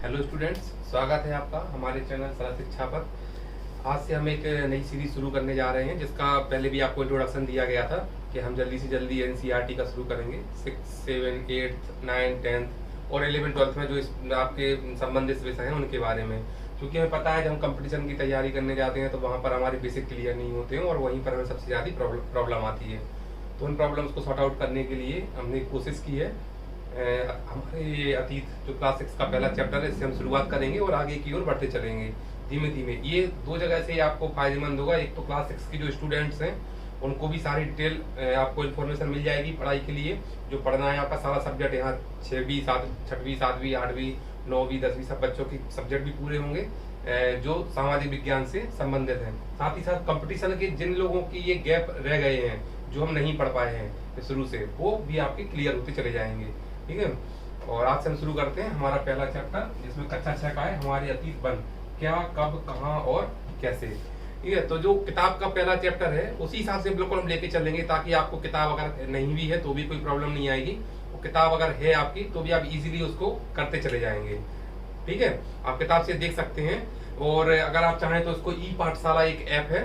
Hello students, स्वागत है आपका हमारे चैनल सरल शिक्षा पर। आज से हम एक नई सीरीज शुरू करने जा रहे हैं, जिसका पहले भी आपको इंट्रोडक्शन दिया गया था कि हम जल्दी से जल्दी एनसीईआरटी का शुरू करेंगे। 6, 7, 8, 9, 10 और 11, 12 में जो आपके संबंधित विषय हैं उनके बारे में। क्योंकि हमें पता है जब हम कंपटीशन की तैयारी करने जाते हैं तो वहाँ पर हमारे बेसिक क्लियर नहीं होते हैं और वहीं पर हमें सबसे ज़्यादा प्रॉब्लम आती है। तो उन प्रॉब्लम्स को सॉर्ट आउट करने के लिए हमने कोशिश की है। हमारे अतीत जो क्लास 6 का पहला चैप्टर है, इससे हम शुरुआत करेंगे और आगे की ओर बढ़ते चलेंगे धीमे धीमे। ये दो जगह से आपको फायदेमंद होगा। एक तो क्लास 6 की जो स्टूडेंट्स हैं उनको भी सारी डिटेल आपको इन्फॉर्मेशन मिल जाएगी पढ़ाई के लिए। जो पढ़ना है आपका सारा सब्जेक्ट, यहाँ 6वीं 6वीं 7वीं 8वीं 9वीं 10वीं सब बच्चों के सब्जेक्ट भी पूरे होंगे जो सामाजिक विज्ञान से संबंधित हैं। साथ ही साथ कंपटीशन के जिन लोगों की ये गैप रह गए हैं, जो हम नहीं पढ़ पाए हैं शुरू से, वो भी आपके क्लियर होते चले जाएंगे। ठीक है, और आज से हम शुरू करते हैं हमारा पहला चैप्टर, जिसमें कक्षा 6 का है हमारे अतीत बन, क्या, कब, कहाँ और कैसे। ठीक है, तो जो किताब का पहला चैप्टर है उसी हिसाब से बिल्कुल हम लेके चलेंगे, ताकि आपको किताब अगर नहीं भी है तो भी कोई प्रॉब्लम नहीं आएगी। वो किताब अगर है आपकी तो भी आप इजीली उसको करते चले जाएंगे। ठीक है, आप किताब से देख सकते हैं। और अगर आप चाहें तो इसको ई पाठशाला एक ऐप है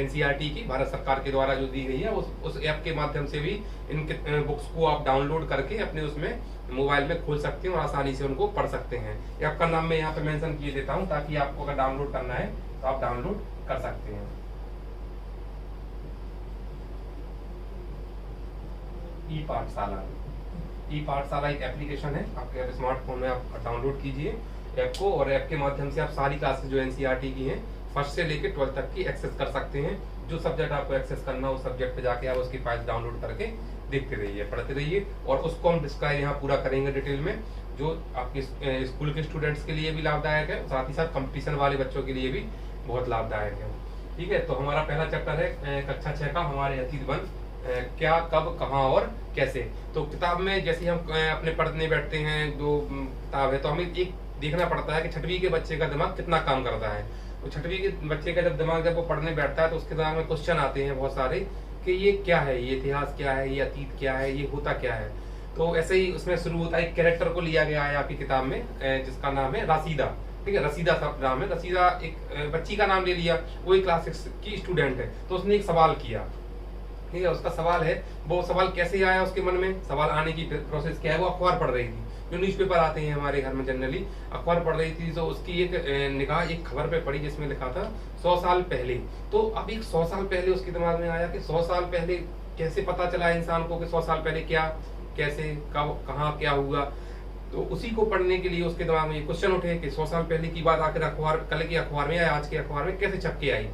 एनसीईआरटी की, भारत सरकार के द्वारा जो दी गई है, उस ऐप के माध्यम से भी इन बुक्स को आप डाउनलोड करके अपने उसमें मोबाइल में खोल सकते हैं और आसानी से उनको पढ़ सकते हैं। ऐप का नाम मैं यहाँ पे मेंशन किए देता हूँ, ताकि आपको अगर डाउनलोड करना है तो आप डाउनलोड कर सकते हैं। ई पाठशाला एक एप्लीकेशन है, आपके स्मार्टफोन में आप डाउनलोड कीजिए ऐप को, और ऐप के माध्यम से आप सारी क्लासेस जो एनसीईआरटी की हैं फर्स्ट से लेकर 12 तक की एक्सेस कर सकते हैं। जो सब्जेक्ट आपको एक्सेस करना हो उस सब्जेक्ट पे जाके आप उसकी फाइल डाउनलोड करके देखते रहिए, पढ़ते रहिए। और उसको हम डिस्क्राइब यहाँ पूरा करेंगे डिटेल में, जो आपके स्कूल के स्टूडेंट्स के लिए भी लाभदायक है, साथ ही साथ कंपटीशन वाले बच्चों के लिए भी बहुत लाभदायक है। ठीक है, तो हमारा पहला चैप्टर है कक्षा 6 का हमारे अतीत बन, क्या, कब, कहाँ और कैसे। तो किताब में जैसे हम अपने पढ़ने बैठते हैं, जो किताब है, तो हमें एक देखना पड़ता है कि 6वीं के बच्चे का दिमाग कितना काम करता है। तो 6वीं के बच्चे का जब वो पढ़ने बैठता है तो उसके दिमाग में क्वेश्चन आते हैं बहुत सारे कि ये क्या है, ये इतिहास क्या है, ये अतीत क्या है, ये होता क्या है। तो ऐसे ही उसमें शुरू होता है, एक कैरेक्टर को लिया गया है आपकी किताब में जिसका नाम है राशिदा। ठीक है, रसीदा सब नाम है। रसीदा एक बच्ची का नाम ले लिया, वो एक क्लास 6 की स्टूडेंट है। तो उसने एक सवाल किया। ठीक है, उसका सवाल है, वो सवाल कैसे आया उसके मन में, सवाल आने की प्रोसेस क्या है। वो अखबार पढ़ रही थी, जो न्यूज़पेपर आते हैं हमारे घर में जनरली, अखबार पढ़ रही थी। तो उसकी एक निगाह एक खबर पे पड़ी जिसमें लिखा था 100 साल पहले। तो अब एक 100 साल पहले उसके दिमाग में आया कि 100 साल पहले कैसे पता चला इंसान को कि 100 साल पहले क्या, कैसे, कब, कहाँ क्या हुआ। तो उसी को पढ़ने के लिए उसके दिमाग में ये क्वेश्चन उठे कि 100 साल पहले की बात आखिर अखबार, कल के अखबार में या आज के अखबार में कैसे छप के आई।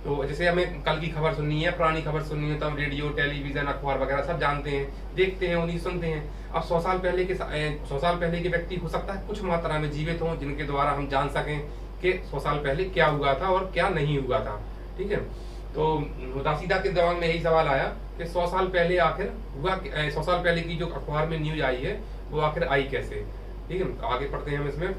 तो जैसे हमें कल की खबर सुननी है, पुरानी खबर सुननी है, तो हम रेडियो, टेलीविजन, अखबार वगैरह सब जानते हैं, देखते हैं, उन्हीं सुनते हैं। अब 100 साल पहले के व्यक्ति हो सकता है कुछ मात्रा में जीवित हों, जिनके द्वारा हम जान सकें कि 100 साल पहले क्या हुआ था और क्या नहीं हुआ था। ठीक है, तो राशिदा के दिमाग में यही सवाल आया कि 100 साल पहले आखिर हुआ, 100 साल पहले की जो अखबार में न्यूज आई है वो आखिर आई कैसे। ठीक है, आगे पढ़ते हैं हम इसमें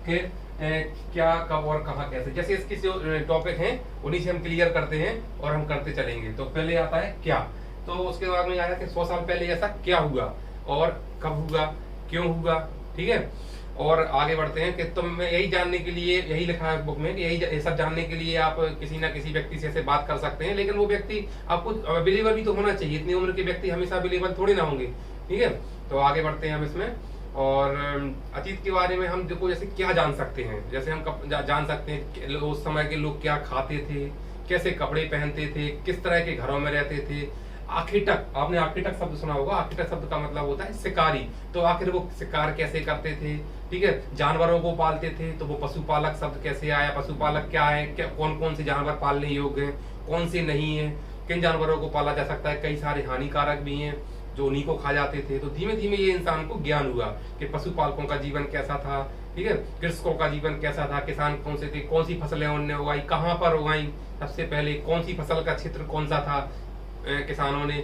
कि क्या, कब और कहाँ कैसे। जैसे इसके जो टॉपिक हैं उन्हीं से हम क्लियर करते हैं और हम करते चलेंगे। तो पहले आता है क्या। तो उसके बाद में आया कि 100 साल पहले ऐसा क्या हुआ और कब हुआ, क्यों हुआ। ठीक है, और आगे बढ़ते हैं कि तुम यही जानने के लिए, यही लिखा है बुक में कि यही सब जानने के लिए आप किसी ना किसी व्यक्ति से ऐसे बात कर सकते हैं, लेकिन वो व्यक्ति आपको अवेलेबल भी तो होना चाहिए। इतनी उम्र के व्यक्ति हमेशा अवेलेबल थोड़ी ना होंगे। ठीक है, तो आगे बढ़ते हैं हम इसमें। और अतीत के बारे में हम देखो जैसे क्या जान सकते हैं, जैसे हम जान सकते हैं कि उस समय के लोग क्या खाते थे, कैसे कपड़े पहनते थे, किस तरह के घरों में रहते थे। आखिटक, आपने आखिटक शब्द सुना होगा। आखिटक शब्द का मतलब होता है शिकारी। तो आखिर वो शिकार कैसे करते थे। ठीक है, जानवरों को पालते थे, तो वो पशुपालक शब्द कैसे आया, पशुपालक क्या है, क्या कौन कौन से जानवर पालने योग्य हैं, कौन से नहीं है, किन जानवरों को पाला जा सकता है, कई सारे हानिकारक भी हैं जो उन्हीं को खा जाते थे। तो धीमे धीमे ये इंसान को ज्ञान हुआ कि पशुपालकों का जीवन कैसा था। ठीक है, कृषकों का जीवन कैसा था, किसान कौन से थे, कौन सी फसलें उन्होंने उगाई, कहाँ पर उगाई, सबसे पहले कौन सी फसल का क्षेत्र कौन सा था, किसानों ने,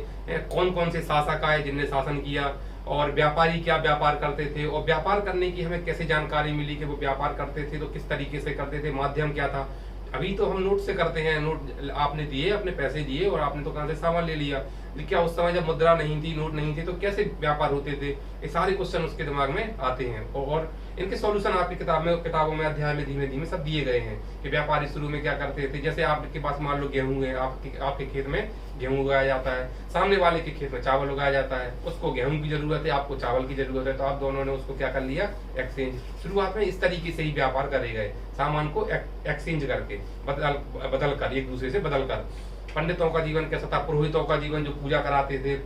कौन कौन से शासक आए जिनने शासन किया, और व्यापारी क्या व्यापार करते थे, और व्यापार करने की हमें कैसे जानकारी मिली कि वो व्यापार करते थे तो किस तरीके से करते थे, माध्यम क्या था। अभी तो हम नोट से करते हैं, नोट आपने दिए, अपने पैसे दिए और आपने दुकान से सामान ले लिया। क्या उस समय जब मुद्रा नहीं थी, नोट नहीं थे, तो कैसे व्यापार होते थे, ये सारे क्वेश्चन उसके दिमाग में आते हैं। और इनके सॉल्यूशन आपकी किताबों में अध्याय में धीमे धीमे सब दिए गए हैं कि व्यापारी शुरू में क्या करते थे। जैसे आपके पास मान लो गेहूं है, आपके खेत में गेहूं उगाया जाता है, सामने वाले के खेत में चावल उगाया जाता है, उसको गेहूं की जरूरत है, आपको चावल की जरूरत है, तो आप दोनों ने उसको क्या कर लिया, एक्सचेंज। शुरुआत में इस तरीके से ही व्यापार करे गए, सामान को एक्सचेंज करके, बदल कर, एक दूसरे से बदल कर। पंडितों का जीवन कैसा था, पुरोहितों का जीवन जो पूजा कराते थे,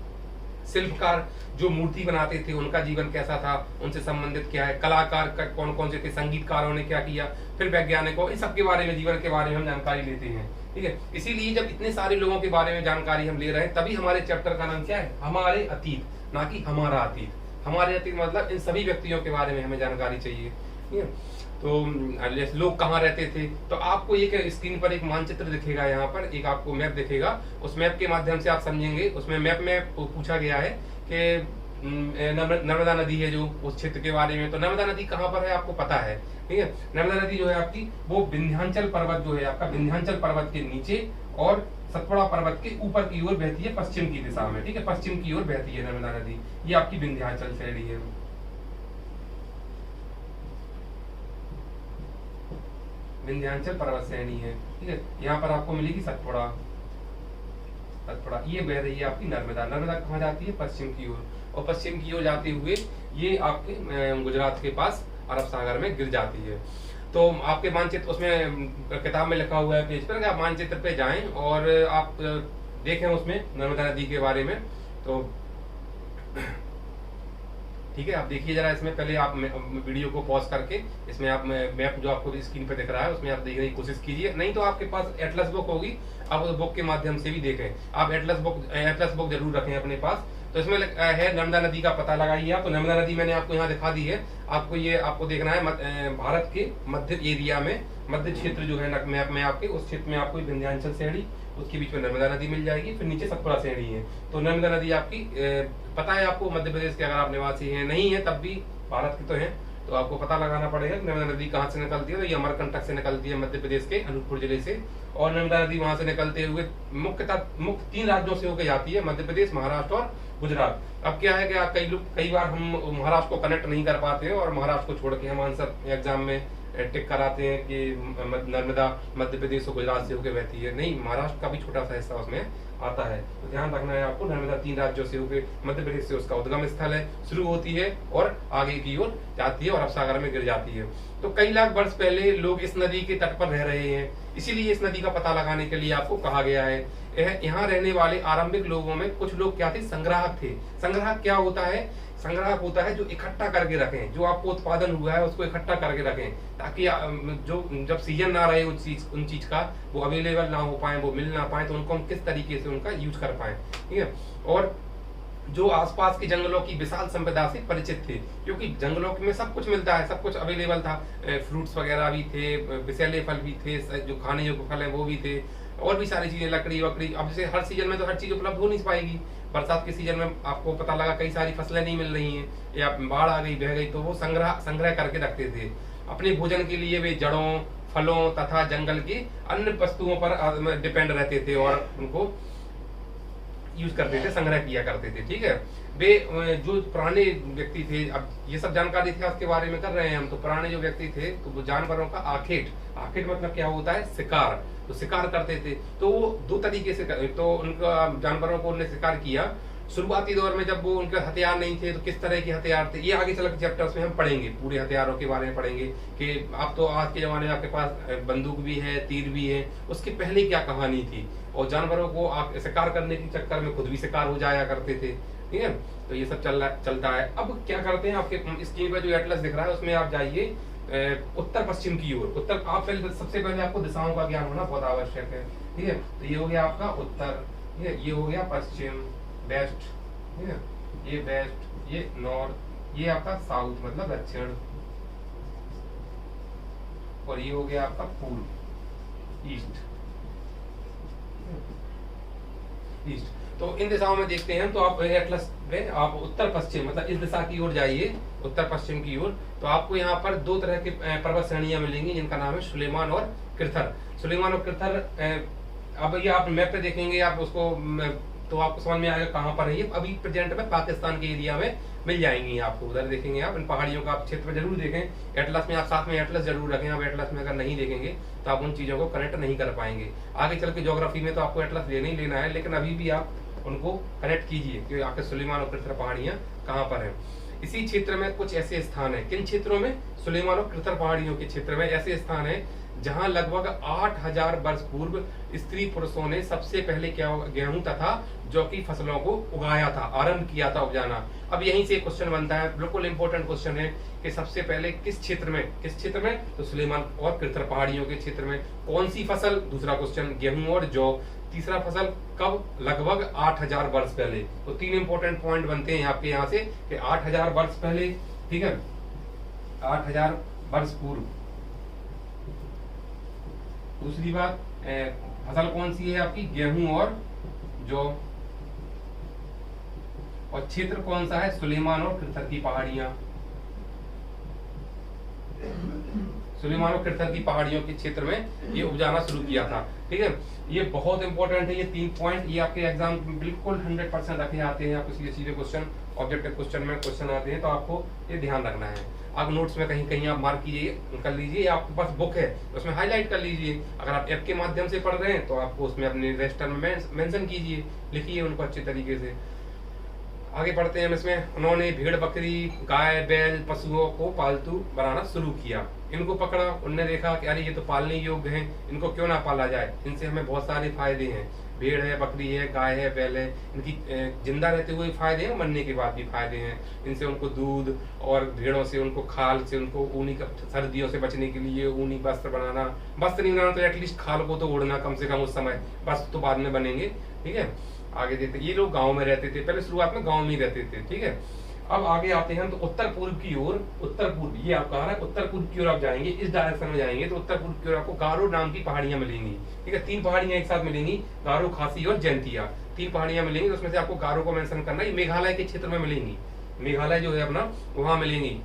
शिल्पकार जो मूर्ति बनाते थे उनका जीवन कैसा था, उनसे संबंधित क्या है, कलाकार का कौन कौन से थे, संगीतकारों ने क्या किया, फिर वैज्ञानिकों, इन सब के बारे में, जीवन के बारे में हम जानकारी लेते हैं। ठीक है, इसीलिए जब इतने सारे लोगों के बारे में जानकारी हम ले रहे हैं, तभी हमारे चैप्टर का नाम क्या है, हमारे अतीत, ना कि हमारा अतीत। हमारे अतीत मतलब इन सभी व्यक्तियों के बारे में हमें जानकारी चाहिए। ठीक है, तो लोग कहाँ रहते थे, तो आपको एक स्क्रीन पर एक मानचित्र दिखेगा, यहाँ पर एक आपको मैप दिखेगा, उस मैप के माध्यम से आप समझेंगे। उसमें मैप में पूछा गया है कि नर्मदा नदी है जो उस क्षेत्र के बारे में, तो नर्मदा नदी कहाँ पर है आपको पता है। ठीक है, नर्मदा नदी जो है आपकी वो विंध्याचल पर्वत जो है आपका, विंध्याचल पर्वत के नीचे और सतपुड़ा पर्वत के ऊपर की ओर बहती है, पश्चिम की दिशा में। ठीक है, पश्चिम की ओर बहती है नर्मदा नदी, ये आपकी विंध्याचल श्रेणी है। विंध्याचल पर्वत श्रेणी है। ठीक है, यहाँ पर आपको मिलेगी सतपुड़ा, ये बह रही है आपकी नर्मदा। नर्मदा कहाँ जाती है, पश्चिम की ओर, और पश्चिम की ओर जाते हुए ये आपके गुजरात के पास अरब सागर में गिर जाती है। तो आपके मानचित्र उसमें किताब में लिखा हुआ है पेज पर, आप मानचित्र पे जाएं और आप देखें उसमें नर्मदा नदी के बारे में। तो ठीक है, आप देखिए जरा इसमें, पहले आप वीडियो को पॉज करके इसमें आप मैप जो आपको स्क्रीन पे दिख रहा है उसमें आप देखने की कोशिश कीजिए। नहीं तो आपके पास एटलस बुक होगी, आप उस बुक के माध्यम से भी देखें। आप एटलस बुक जरूर रखें अपने पास। तो इसमें है नर्मदा नदी का पता लगाइए आप। तो नर्मदा नदी मैंने आपको यहाँ दिखा दी है। आपको देखना है भारत के मध्य एरिया में, मध्य क्षेत्र जो है मैप में आपके, उस क्षेत्र में आपको विंध्याचल श्रेणी, उसके बीच में नर्मदा नदी मिल जाएगी, फिर नीचे सतपुड़ा श्रेणी है। तो नर्मदा नदी आपकी पता है आपको, मध्य प्रदेश के अगर आप निवासी हैं, नहीं है तब भी भारत के तो हैं, तो आपको पता लगाना पड़ेगा नर्मदा नदी कहाँ से निकलती है। तो ये अमरकंटक से निकलती है, मध्य प्रदेश के अनूपपुर जिले से, और नर्मदा नदी वहां से निकलते हुए मुख्य 3 राज्यों से होकर जाती है, मध्य प्रदेश, महाराष्ट्र और गुजरात। अब क्या है कि कई बार हम महाराष्ट्र को कनेक्ट नहीं कर पाते हैं, और महाराष्ट्र को छोड़ के हम आंसर एग्जाम में टिक कराते हैं कि नर्मदा मध्य प्रदेश और गुजरात से होकर बहती है। नहीं, महाराष्ट्र का भी छोटा सा हिस्सा उसमें आता है। तो ध्यान रखना है आपको, नर्मदा 3 राज्यों से होकर, मध्य प्रदेश से उसका उद्गम स्थल है, शुरू होती है और आगे की ओर जाती है और अरब सागर में गिर जाती है। तो कई लाख वर्ष पहले लोग इस नदी के तट पर रह रहे हैं, इसीलिए इस नदी का पता लगाने के लिए आपको कहा गया है। यहाँ रहने वाले आरंभिक लोगों में कुछ लोग क्या थे, संग्राहक थे। संग्राहक क्या होता है, संग्राहक होता है जो इकट्ठा करके रखें, जो आपको उत्पादन हुआ है उसको इकट्ठा करके रखें, ताकि जो जब सीजन ना रहे उन चीज का, वो अवेलेबल ना हो पाए, वो मिल ना पाए, तो उनको हम किस तरीके से उनका यूज कर पाए। ठीक है, और जो आसपास के जंगलों की विशाल संपदा से परिचित थे, क्योंकि जंगलों में सब कुछ मिलता है, सब कुछ अवेलेबल था, फ्रूट्स वगैरह भी थे, विषैले फल भी थे, जो खाने योग्य फल है वो भी थे, और भी सारी चीजें, लकड़ी वकड़ी। अब जैसे हर सीजन में तो हर चीज उपलब्ध हो नहीं पाएगी, बरसात के सीजन में आपको पता लगा कई सारी फसलें नहीं मिल रही हैं, या बाढ़ आ गई, बह गई, तो वो संग्रह करके रखते थे अपने भोजन के लिए। वे जड़ों, फलों तथा जंगल की अन्य वस्तुओं पर डिपेंड रहते थे और उनको यूज करते थे, संग्रह किया करते थे। ठीक है, वे जो पुराने व्यक्ति थे, अब ये सब जानकारी इतिहास के बारे में कर रहे हैं हम, तो पुराने जो व्यक्ति थे तो वो जानवरों का आखेट मतलब क्या होता है, शिकार, तो शिकार करते थे। तो वो 2 तरीके से तो उनका जानवरों को उन्होंने शिकार किया। शुरुआती दौर में जब वो उनके हथियार नहीं थे तो किस तरह के हथियार थे, ये आगे चल के चैप्टर्स में हम पढ़ेंगे, पूरे हथियारों के बारे में पढ़ेंगे कि आप तो आज के जमाने में आपके पास बंदूक भी है, तीर भी है, उसके पहले क्या कहानी थी, और जानवरों को आप शिकार करने के चक्कर में खुद भी शिकार हो जाया करते थे। ठीक है, तो ये सब चलता है। अब क्या करते हैं, आपके स्क्रीन पर जो एटलस दिख रहा है उसमें आप जाइए उत्तर पश्चिम की ओर। उत्तर आप सबसे पहले आपको दिशाओं का ज्ञान होना बहुत आवश्यक है। ठीक है, तो ये हो गया आपका उत्तर, ठीक है, ये हो गया पश्चिम, वेस्ट, ठीक है, ये वेस्ट, ये नॉर्थ, ये आपका साउथ मतलब दक्षिण, और ये हो गया आपका पूर्व, ईस्ट। तो इन दिशाओं में देखते हैं, तो आप एटलस में आप उत्तर पश्चिम मतलब इस दिशा की ओर जाइए, उत्तर पश्चिम की ओर, तो आपको यहाँ पर 2 तरह के पर्वत श्रेणियां मिलेंगी, जिनका नाम है सुलेमान और कृथर। सुलेमान और कृथर, अब ये आप मैप पे देखेंगे, आप उसको तो आपको समझ में आएगा कहाँ पर है ये। अभी प्रेजेंट में पाकिस्तान के एरिया में मिल जाएंगी आपको। उधर देखेंगे आप इन पहाड़ियों का आप क्षेत्र में जरूर देखें। एटलस में आप साथ में एटलस जरूर रखें। आप एटलस में अगर नहीं देखेंगे तो आप उन चीज़ों को कनेक्ट नहीं कर पाएंगे। आगे चल के ज्योग्राफी में तो आपको एटलस लेना ही लेना है, लेकिन अभी भी आप उनको कनेक्ट कीजिए कि आखिर सुलेमान और कृथर पहाड़ियाँ कहाँ पर हैं। इसी क्षेत्र में कुछ ऐसे स्थान है, किन क्षेत्रों में, सुलेमान और कृथर पहाड़ियों के क्षेत्र में ऐसे स्थान है जहां लगभग 8000 वर्ष पूर्व स्त्री पुरुषों ने सबसे पहले क्या गेहूं तथा जौ की फसलों को उगाया था, आरंभ किया था उपजाना। अब यहीं से क्वेश्चन बनता है, बिल्कुल इंपॉर्टेंट क्वेश्चन है कि सबसे पहले किस क्षेत्र में, तो सुलेमान और कृथर पहाड़ियों के क्षेत्र में। कौन सी फसल, दूसरा क्वेश्चन, गेहूं और जौ। तीसरा फसल कब, लगभग 8000 वर्ष पहले। तो 3 इंपॉर्टेंट पॉइंट बनते हैं आपके यहाँ से कि 8000 वर्ष पहले, ठीक है, 8000 वर्ष पूर्व। दूसरी बात, फसल कौन सी है आपकी, गेहूं और जौ। और क्षेत्र कौन सा है, सुलेमान और कृथर की पहाड़ियां। सुलेमान और कृथर की पहाड़ियों के क्षेत्र में ये उपजाना शुरू किया था, ठीक है। ये बहुत इंपॉर्टेंट है, ये 3 पॉइंट, ये आपके एग्जाम में बिल्कुल 100% रखे आते हैं। आपको सीधे क्वेश्चन, ऑब्जेक्टिव क्वेश्चन में क्वेश्चन आते हैं, तो आपको ये ध्यान रखना है। आप नोट्स में कहीं कहीं आप मार्क कीजिए, कर लीजिए। आपके पास बुक है उसमें हाईलाइट कर लीजिए। अगर आप ऐप के माध्यम से पढ़ रहे हैं तो आपको उसमें अपने रजिस्टर में मेंशन कीजिए, लिखिए उनको अच्छे तरीके से। आगे बढ़ते हैं हम इसमें। उन्होंने भेड़, बकरी, गाय, बैल, पशुओं को पालतू बनाना शुरू किया। इनको पकड़ा, उनने देखा कि अरे ये तो पालने योग्य हैं, इनको क्यों ना पाला जाए, इनसे हमें बहुत सारे फायदे हैं। भेड़ है, बकरी है, गाय है, बैल है, इनकी जिंदा रहते हुए फायदे हैं, मरने के बाद भी फायदे हैं। इनसे उनको दूध, और भेड़ों से उनको खाल से उनको ऊनी, सर्दियों से बचने के लिए ऊनी वस्त्र बनाना, वस्त्र नहीं बनाना तो एटलीस्ट खाल को तो ओढ़ना कम से कम उस समय, वस्त्र तो बाद में बनेंगे, ठीक है। आगे देते, ये लोग गांव में रहते थे, पहले शुरुआत में गांव में ही रहते थे, ठीक है। अब आगे आते हैं तो उत्तर पूर्व की ओर, उत्तर पूर्व, ये आप कहा रहा है उत्तर पूर्व की ओर आप जाएंगे, इस डायरेक्शन में जाएंगे तो उत्तर पूर्व की ओर आपको गारो नाम की पहाड़ियां मिलेंगी, ठीक है। 3 पहाड़ियां एक साथ मिलेंगी, गारो, खासी और जयंतिया, 3 पहाड़ियां मिलेंगी। उसमें से आपको गारो को मेंशन करना है, मेघालय के क्षेत्र में मिलेंगी, मेघालय जो है अपना, वहां मिलेंगी।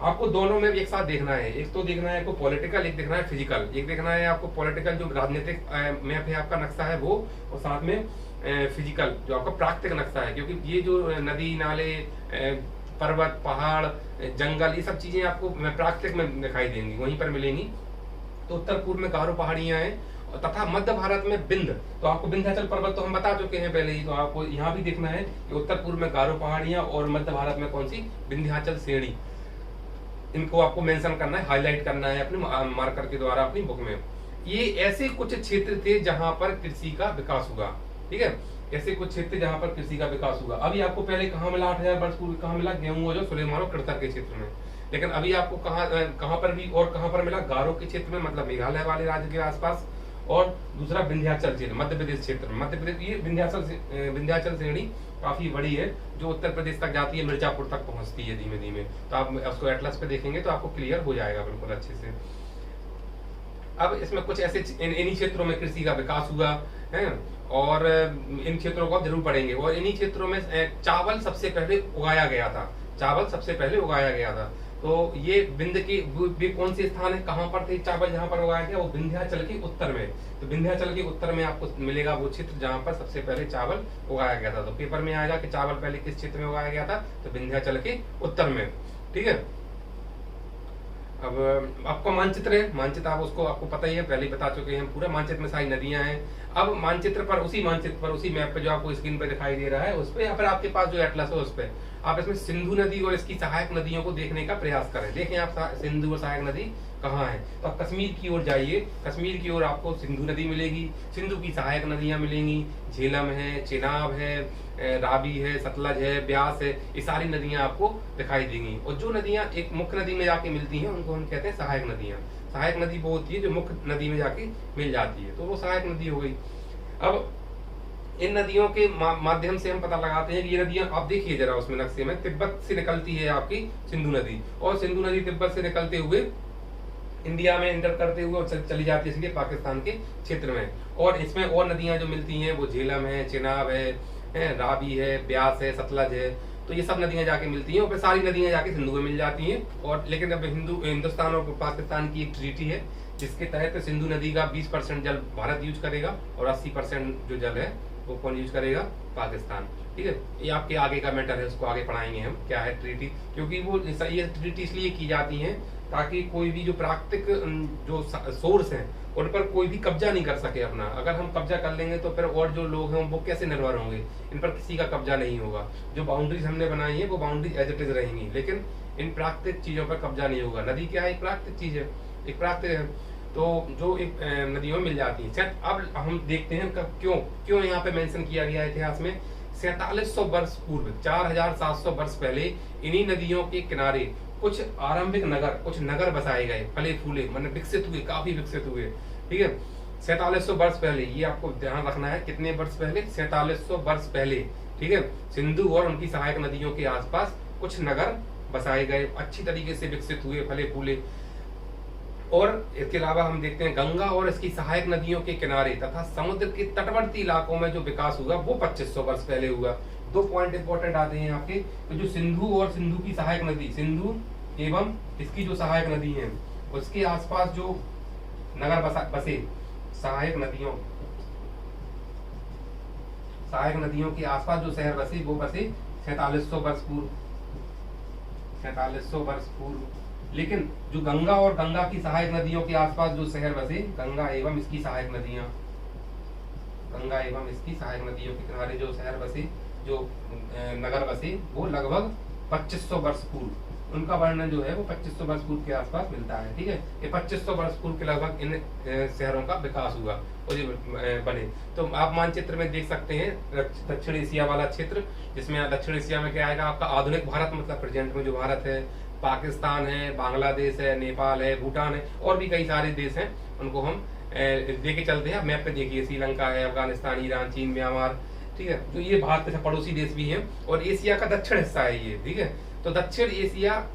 आपको दोनों में एक साथ देखना है, एक तो देखना है आपको पॉलिटिकल, एक देखना है फिजिकल। एक देखना है आपको पॉलिटिकल, जो राजनीतिक मैप है आपका, नक्शा है वो, और साथ में फिजिकल जो आपका प्राकृतिक नक्शा है। क्योंकि ये जो नदी, नाले, पर्वत, पहाड़, जंगल, ये सब चीजें आपको प्राकृतिक में दिखाई देंगी, वहीं पर मिलेंगी। तो उत्तर पूर्व में गारो पहाड़ियां हैं, तथा मध्य भारत में बिंद, तो आपको विंध्याचल पर्वत तो हम बता चुके हैं पहले ही, तो आपको यहाँ भी देखना है कि उत्तर पूर्व में गारो पहाड़ियां और मध्य भारत में कौन सी, विंध्याचल श्रेणी। इनको आपको मेंशन करना है, हाईलाइट करना है अपने मार्कर के द्वारा अपनी बुक में। ये ऐसे कुछ क्षेत्र थे जहां पर कृषि का विकास हुआ, ठीक है। ऐसे कुछ क्षेत्र जहां पर कृषि का विकास हुआ। अभी आपको पहले कहाँ मिला, 8000 वर्ष पूर्व कहाँ मिला, गेहूं और जो सुलेमान और कृथर के क्षेत्र में। लेकिन अभी आपको कहाँ पर भी और कहाँ पर मिला, गारो के क्षेत्र में, मतलब मेघालय वाले राज्य के आसपास, और दूसरा विंध्याचल क्षेत्र, मध्य प्रदेश क्षेत्र में। मध्य प्रदेश, ये विंध्याचल श्रेणी काफी बड़ी है, जो उत्तर प्रदेश तक जाती है, मिर्जापुर तक पहुंचती है धीमे धीमे। तो आप उसको एटलस पे देखेंगे तो आपको क्लियर हो जाएगा बिल्कुल अच्छे से। अब इसमें कुछ ऐसे इन्हीं क्षेत्रों में कृषि का विकास हुआ है, और इन क्षेत्रों को आप जरूर पढ़ेंगे। और इन्हीं क्षेत्रों में चावल सबसे पहले उगाया गया था, चावल सबसे पहले उगाया गया था। तो ये विंध्य की, वे कौन से स्थान है, कहाँ पर थे चावल जहाँ पर उगाया गया, वो विंध्याचल के उत्तर में। तो विंध्याचल के उत्तर में आपको मिलेगा वो क्षेत्र जहाँ पर सबसे पहले चावल उगाया गया था। तो पेपर में आएगा कि चावल पहले किस क्षेत्र में उगाया गया था, तो विंध्याचल के उत्तर में, ठीक है। अब आपका मानचित्र है, मानचित्र आप उसको आपको पता ही है, पहले ही बता चुके हैं पूरा। मानचित्र में सारी नदियां हैं। अब मानचित्र पर, उसी मैप पे जो आपको स्क्रीन पे दिखाई दे रहा है, उस पे या फिर आपके पास जो एटलस है उस पे आप इसमें सिंधु नदी और इसकी सहायक नदियों को देखने का प्रयास करें। देखें आप सिंधु और सहायक नदी कहाँ है, तो आप कश्मीर की ओर जाइए। कश्मीर की ओर आपको सिंधु नदी मिलेगी, सिंधु की सहायक नदियां मिलेंगी, झेलम है, चेनाब है, रावी है, सतलज है, ब्यास है, ये सारी नदियां आपको दिखाई देंगी। और जो नदियां एक मुख्य नदी में जाके मिलती हैं उनको हम कहते हैं सहायक नदियां। सहायक नदी वो होती है जो मुख्य नदी में जाके मिल जाती है, तो वो सहायक नदी हो गई। अब इन नदियों के माध्यम से हम पता लगाते हैं कि ये नदियां, आप देखिए जरा उसमें नक्शे में, तिब्बत से निकलती है आपकी सिंधु नदी, और सिंधु नदी तिब्बत से निकलते हुए इंडिया में एंटर करते हुए चली जाती है इसलिए पाकिस्तान के क्षेत्र में। और इसमें और नदियां जो मिलती हैं वो झेलम है, चेनाब है, रावी है, ब्यास है, सतलज है, तो ये सब नदियां जाके मिलती हैं, और फिर सारी नदियां जाके सिंधु में मिल जाती हैं। और लेकिन अब हिंदुस्तान और पाकिस्तान की एक ट्रीटी है जिसके तहत सिंधु नदी का 20% जल भारत यूज करेगा और 80% जो जल है वो कौन यूज करेगा? पाकिस्तान। ठीक है, ये आपके आगे का मैटर है, उसको आगे पढ़ाएंगे हम क्या है ट्रीटी, क्योंकि वो ये ट्रीटी इसलिए की जाती है ताकि कोई भी जो प्राकृतिक जो सोर्स हैं उन पर कोई भी कब्जा नहीं कर सके अपना। अगर हम कब्जा कर लेंगे तो फिर और जो लोग हैं वो कैसे निर्भर होंगे? इन पर किसी का कब्जा नहीं होगा। जो बाउंड्रीज हमने बनाई है वो बाउंड्रीज एज इट इज रहेंगी, लेकिन इन प्राकृतिक चीजों पर कब्जा नहीं होगा। नदी क्या है? एक प्राकृतिक चीज है, एक प्राकृतिक है, तो जो एक नदियों में मिल जाती है। अब हम देखते हैं क्यों क्यों यहाँ पे मेंशन किया गया इतिहास में 4700 वर्ष पूर्व, 4700 वर्ष पहले इन्हीं नदियों के किनारे कुछ आरंभिक नगर, कुछ नगर बसाए गए, फले फूले, मतलब विकसित हुए, काफी विकसित हुए। ठीक है, 4700 वर्ष पहले, ये आपको ध्यान रखना है। कितने वर्ष पहले? 4700 वर्ष पहले। ठीक है, सिंधु और उनकी सहायक नदियों के आसपास कुछ नगर बसाए गए, अच्छी तरीके से विकसित हुए, फले फूले। और इसके अलावा हम देखते हैं गंगा और इसकी सहायक नदियों के किनारे तथा समुद्र के तटवर्ती इलाकों में जो विकास हुआ वो 2500 वर्ष पहले हुआ। दो पॉइंट इंपॉर्टेंट आते हैं आपके, तो जो सिंधु और सिंधु की सहायक नदी, सिंधु एवं इसकी जो सहायक नदी है उसके आसपास जो नगर बसे, सहायक नदियों के आसपास जो शहर बसे वो बसे 4700 वर्ष पूर्व, 4700 वर्ष पूर्व। लेकिन जो गंगा और गंगा की सहायक नदियों के आसपास जो शहर बसे, गंगा एवं इसकी सहायक नदियों के किनारे जो शहर बसे, जो नगर बसे, वो लगभग 2500 वर्ष पूर्व, उनका वर्णन जो है वो 2500 वर्ष पूर्व के आसपास मिलता है। ठीक है, ये 2500 वर्ष पूर्व के लगभग इन शहरों का विकास हुआ और ये बने। तो आप मानचित्र में देख सकते हैं दक्षिण एशिया वाला क्षेत्र, जिसमें दक्षिण एशिया में क्या आएगा आपका? आधुनिक भारत, मतलब प्रेजेंट में जो भारत है, पाकिस्तान है, बांग्लादेश है, नेपाल है, भूटान है, और भी कई सारे देश हैं, उनको हम लेके चलते हैं। मैप पे देखिए, श्रीलंका है, अफगानिस्तान, ईरान, चीन, म्यांमार। ठीक है, तो ये भारत के पड़ोसी देश भी हैं और एशिया का दक्षिण हिस्सा है ये। ठीक है, तो दक्षिण एशिया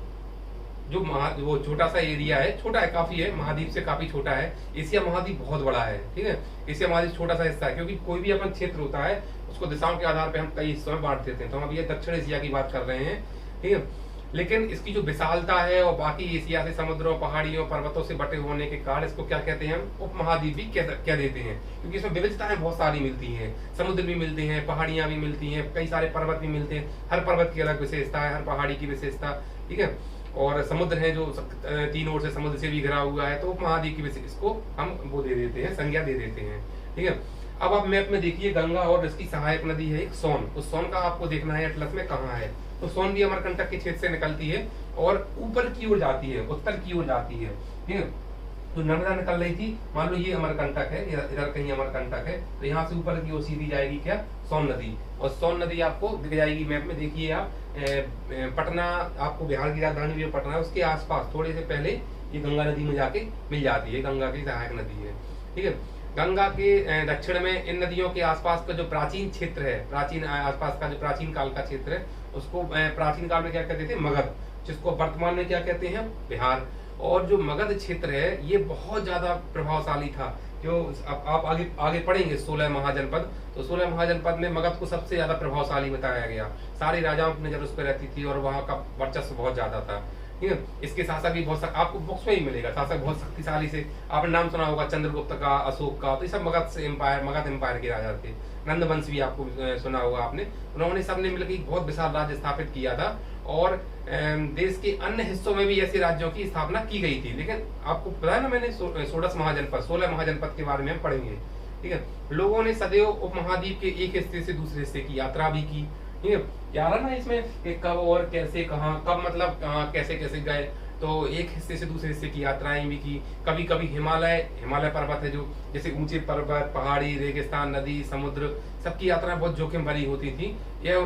जो वो छोटा सा एरिया है, छोटा है काफी है, महाद्वीप से काफी छोटा है। एशिया महाद्वीप बहुत बड़ा है। ठीक है, एशिया महाद्वीप छोटा सा हिस्सा है, क्योंकि कोई भी अपन क्षेत्र होता है उसको दिशाओं के आधार पे हम कई हिस्सों में बांट देते हैं। तो हम ये दक्षिण एशिया की बात कर रहे हैं। ठीक है, लेकिन इसकी जो विशालता है और बाकी एशिया से समुद्रों, पहाड़ियों, पर्वतों से बटे होने के कारण इसको क्या कहते हैं? हम उपमहाद्वीप भी कह देते हैं, क्योंकि इसमें विविधताएं बहुत सारी मिलती हैं। समुद्र भी मिलते हैं, पहाड़ियां भी मिलती हैं, कई सारे पर्वत भी मिलते हैं। हर पर्वत की अलग विशेषता है, हर पहाड़ी की विशेषता। ठीक है, और समुद्र है जो 3 ओर से समुद्र से भी घिरा हुआ है, तो उपमहाद्वीप की विशेष इसको हम वो दे देते हैं, संज्ञा दे देते हैं। ठीक है, अब आप मैप में देखिए, गंगा और इसकी सहायक नदी है एक सोन। उस सोन का आपको देखना है एटलस में कहाँ है। तो सोन भी अमरकंटक के क्षेत्र से निकलती है और ऊपर की ओर जाती है, उत्तर की ओर जाती है। ठीक है, तो नर्मदा निकल रही थी, मान लो ये अमरकंटक है, इधर कहीं अमरकंटक है, तो यहाँ से ऊपर की ओर सीधी जाएगी क्या? सोन नदी। और सोन नदी आपको दिख जाएगी मैप में, देखिए आप पटना, आपको बिहार की राजधानी भी पटना है, उसके आसपास थोड़े से पहले ये गंगा नदी में जाके मिल जाती है, गंगा की सहायक नदी है। ठीक है, गंगा के दक्षिण में इन नदियों के आसपास का जो प्राचीन क्षेत्र है, प्राचीन आसपास का जो प्राचीन काल का क्षेत्र है, उसको प्राचीन काल में क्या कहते थे? मगध, जिसको वर्तमान में क्या कहते हैं? बिहार। और जो मगध क्षेत्र है ये बहुत ज्यादा प्रभावशाली था। क्यों? आप आगे पढ़ेंगे 16 महाजनपद, तो 16 महाजनपद में मगध को सबसे ज्यादा प्रभावशाली बताया गया। सारे राजाओं की नजर उस पर रहती थी और वहाँ का वर्चस्व बहुत ज्यादा था। ठीक है, इसके शासक भी बहुत, आपको बुक्स में ही मिलेगा, शासक बहुत शक्तिशाली से। आपने नाम सुना होगा चंद्रगुप्त का, अशोक का, तो ये सब मगध एम्पायर के राजा थे। नंदवंश भी आपको सुना होगा आपने। उन्होंने सबने मिलकर बहुत विशाल राज्य स्थापित किया था और देश के अन्य हिस्सों में भी ऐसे राज्यों की स्थापना की गई थी। लेकिन आपको पता है ना, मैंने 16 महाजनपद के बारे में हम पढ़ेंगे। ठीक है, लोगों ने सदैव उपमहाद्वीप के एक हिस्से से दूसरे हिस्से की यात्रा भी की। ठीक है, याद है ना इसमें कि कब और कैसे, कहाँ, कब मतलब कहाँ कैसे कैसे गए, तो एक हिस्से से दूसरे हिस्से की यात्राएं भी की। कभी कभी हिमालय पर्वत है, जो जैसे ऊंचे पर्वत, पहाड़ी, रेगिस्तान, नदी, समुद्र, सबकी यात्राएं बहुत जोखिम भरी होती थी। यह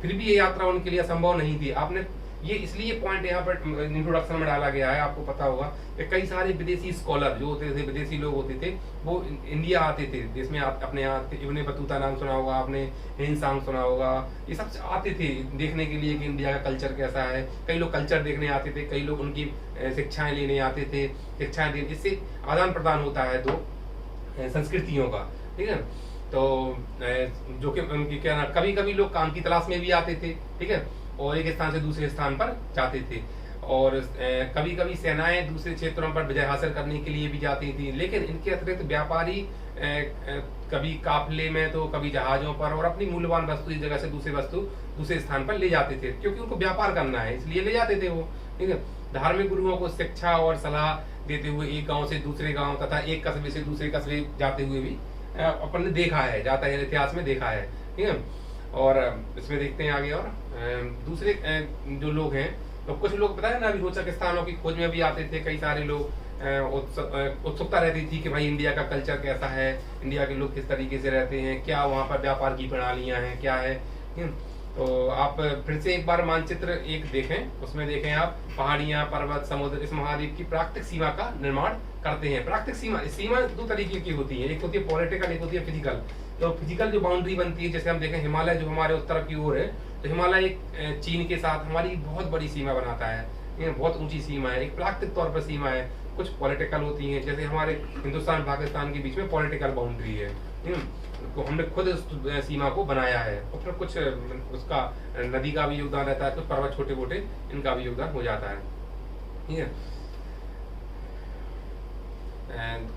फिर भी ये यात्रा उनके लिए संभव नहीं थी। आपने ये इसलिए पॉइंट यहाँ पर इंट्रोडक्शन में डाला गया है, आपको पता होगा कि कई सारे विदेशी स्कॉलर जो होते थे, विदेशी लोग होते थे, वो इंडिया आते थे, जिसमें अपने यहाँ इब्ने बतूता नाम सुना होगा आपने, हिंदुस्तान सुना होगा, ये सब आते थे देखने के लिए कि इंडिया का कल्चर कैसा है। कई लोग कल्चर देखने आते थे, कई लोग उनकी शिक्षाएं लेने आते थे, शिक्षाएं देने, इससे आदान प्रदान होता है दो संस्कृतियों का। ठीक है, तो जो कि उनकी क्या ना, कभी कभी लोग काम की तलाश में भी आते थे। ठीक है, और एक स्थान से दूसरे स्थान पर जाते थे। और कभी कभी सेनाएं दूसरे क्षेत्रों पर विजय हासिल करने के लिए भी जाती थी। लेकिन इनके अतिरिक्त व्यापारी कभी काफिले में तो कभी जहाजों पर, और अपनी मूल्यवान वस्तु इस जगह से दूसरे स्थान पर ले जाते थे, क्योंकि उनको व्यापार करना है इसलिए ले जाते थे वो। ठीक है, धार्मिक गुरुओं को शिक्षा और सलाह देते हुए एक गांव से दूसरे गांव तथा एक कस्बे से दूसरे कस्बे जाते हुए भी अपन ने देखा है, जाता है इतिहास में देखा है। ठीक है, और इसमें देखते हैं आगे। और दूसरे जो लोग हैं, तो कुछ लोग पता है ना, अभी रोचक स्थानों की खोज में भी आते थे कई सारे लोग। उत्सुकता रहती थी कि भाई इंडिया का कल्चर कैसा है, इंडिया के लोग किस तरीके से रहते हैं, क्या वहाँ पर व्यापार की प्रणालियाँ हैं, क्या है। तो आप फिर से एक बार मानचित्र एक देखें, उसमें देखें आप पहाड़ियाँ, पर्वत, समुद्र इस महाद्वीप की प्राकृतिक सीमा का निर्माण करते हैं। प्राकृतिक सीमा दो तरीके की होती है, एक होती है पॉलिटिकल, एक होती है फिजिकल। तो फिजिकल जो बाउंड्री बनती है, जैसे हम देखें हिमालय जो हमारे उत्तर की ओर है, तो हिमालय एक चीन के साथ हमारी बहुत बड़ी सीमा बनाता है, ये बहुत ऊंची सीमा है, एक प्राकृतिक तौर पर सीमा है। कुछ पॉलिटिकल होती हैं, जैसे हमारे हिंदुस्तान पाकिस्तान के बीच में पॉलिटिकल बाउंड्री है, तो हमने खुद उस सीमा को बनाया है। और फिर कुछ उसका नदी का भी योगदान रहता है, कुछ पर्वत छोटे मोटे इनका भी योगदान हो जाता है। ठीक है,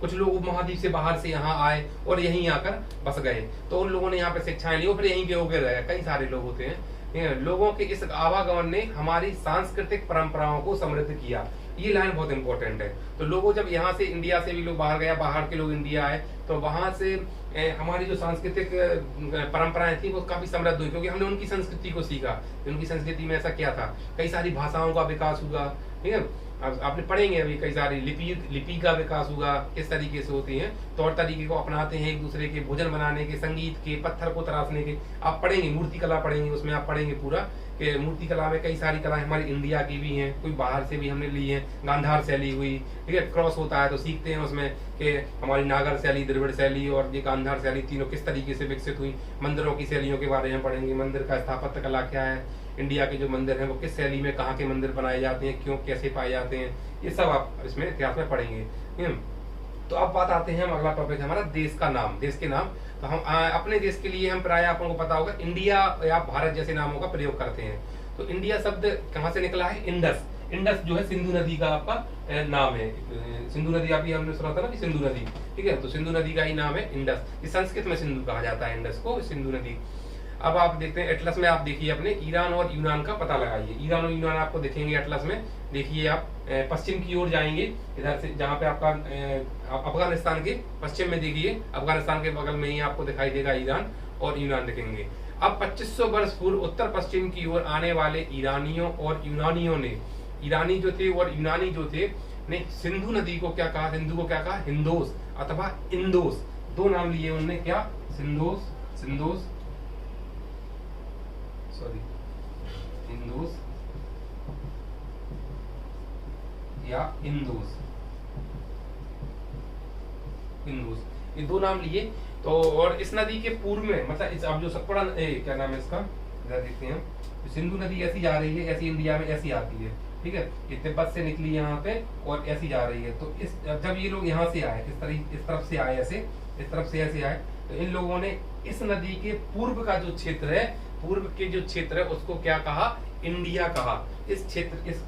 कुछ लोग उपमहाद्वीप से बाहर से यहाँ आए और यहीं आकर बस गए, तो उन लोगों ने यहाँ पे शिक्षाएं ली और फिर यहीं पे होके रहे। कई सारे लोग होते हैं। लोगों के इस आवागमन ने हमारी सांस्कृतिक परंपराओं को समृद्ध किया। ये लाइन बहुत इंपॉर्टेंट है। तो लोगों जब यहाँ से, इंडिया से भी लोग बाहर गया, बाहर के लोग इंडिया आए, तो वहां से हमारी जो सांस्कृतिक परंपराएं थी वो काफी समृद्ध हुई, क्योंकि हमने उनकी संस्कृति को सीखा। उनकी संस्कृति में ऐसा क्या था, कई सारी भाषाओं का विकास हुआ। ठीक है, आपने पढ़ेंगे अभी कई सारी लिपि का विकास हुआ, किस तरीके से होती है, तौर तरीके को अपनाते हैं एक दूसरे के, भोजन बनाने के, संगीत के, पत्थर को तराशने के। आप पढ़ेंगे मूर्ति कला पढ़ेंगे, उसमें आप पढ़ेंगे पूरा कि मूर्ति कला में कई सारी कलाएं हमारी इंडिया की भी हैं, कोई बाहर से भी हमने ली है। गांधार शैली हुई, ठीक है, क्रॉस होता है तो सीखते हैं उसमें कि हमारी नागर शैली, द्रविड़ शैली और ये गांधार शैली तीनों किस तरीके से विकसित हुई। मंदिरों की शैलियों के बारे में पढ़ेंगे, मंदिर का स्थापत्य कला क्या है, इंडिया के जो मंदिर हैं वो किस शैली में, कहाँ के मंदिर बनाए जाते हैं, क्यों, कैसे पाए जाते हैं, ये सब आप इसमें इतिहास में पढ़ेंगे। तो अब बात आते हैं, हम अगला टॉपिक है हमारा देश का नाम, देश के नाम। तो हम अपने देश के लिए हम प्राय आपको पता होगा इंडिया या भारत जैसे नामों का प्रयोग करते हैं। तो इंडिया शब्द कहाँ से निकला है, इंडस। इंडस जो है सिंधु नदी का आपका नाम है। सिंधु नदी अभी हमने सुना था ना कि सिंधु नदी, ठीक है, तो सिंधु नदी का ही नाम है इंडस। ये संस्कृत में सिंधु कहा जाता है, इंडस को सिंधु नदी। अब आप देखते हैं एटलस में, आप देखिए अपने ईरान और यूनान का पता लगाइए। ईरान और यूनान आपको देखेंगे एटलस में, देखिए आप पश्चिम की ओर जाएंगे इधर से, जहाँ पे आपका अफगानिस्तान के पश्चिम में देखिए, अफगानिस्तान के बगल में ही आपको दिखाई देगा ईरान और यूनान दिखेंगे। अब 2500 वर्ष पूर्व उत्तर पश्चिम की ओर आने वाले ईरानियों और यूनानियों ने, ईरानी जो थे और यूनानी जो थे, ने सिंधु नदी को क्या कहा, सिंधु को क्या कहा, हिंदोस अथवा इंदोस, दो नाम लिए उन्होंने, क्या, सिंधोस, सिंधोस, सॉरी हिंदोस या इंदोस, इंदोस, ये दो नाम लिए। तो और इस नदी के पूर्व में, मतलब इस अब जो सतपुड़ा क्या नाम है इसका, इधर देखते हैं, सिंधु नदी ऐसी जा रही है, ऐसी इंडिया में ऐसी आती है, ठीक है, ये तिब्बत से निकली यहाँ पे और ऐसी जा रही है। तो इस जब ये लोग यहाँ से आए, इस तरफ से आए, ऐसे इस तरफ से ऐसे आए, तो इन लोगों ने इस नदी के पूर्व का जो क्षेत्र है, पूर्व के जो क्षेत्र है उसको क्या कहा, इंडिया कहा। इस क्षेत्र, इस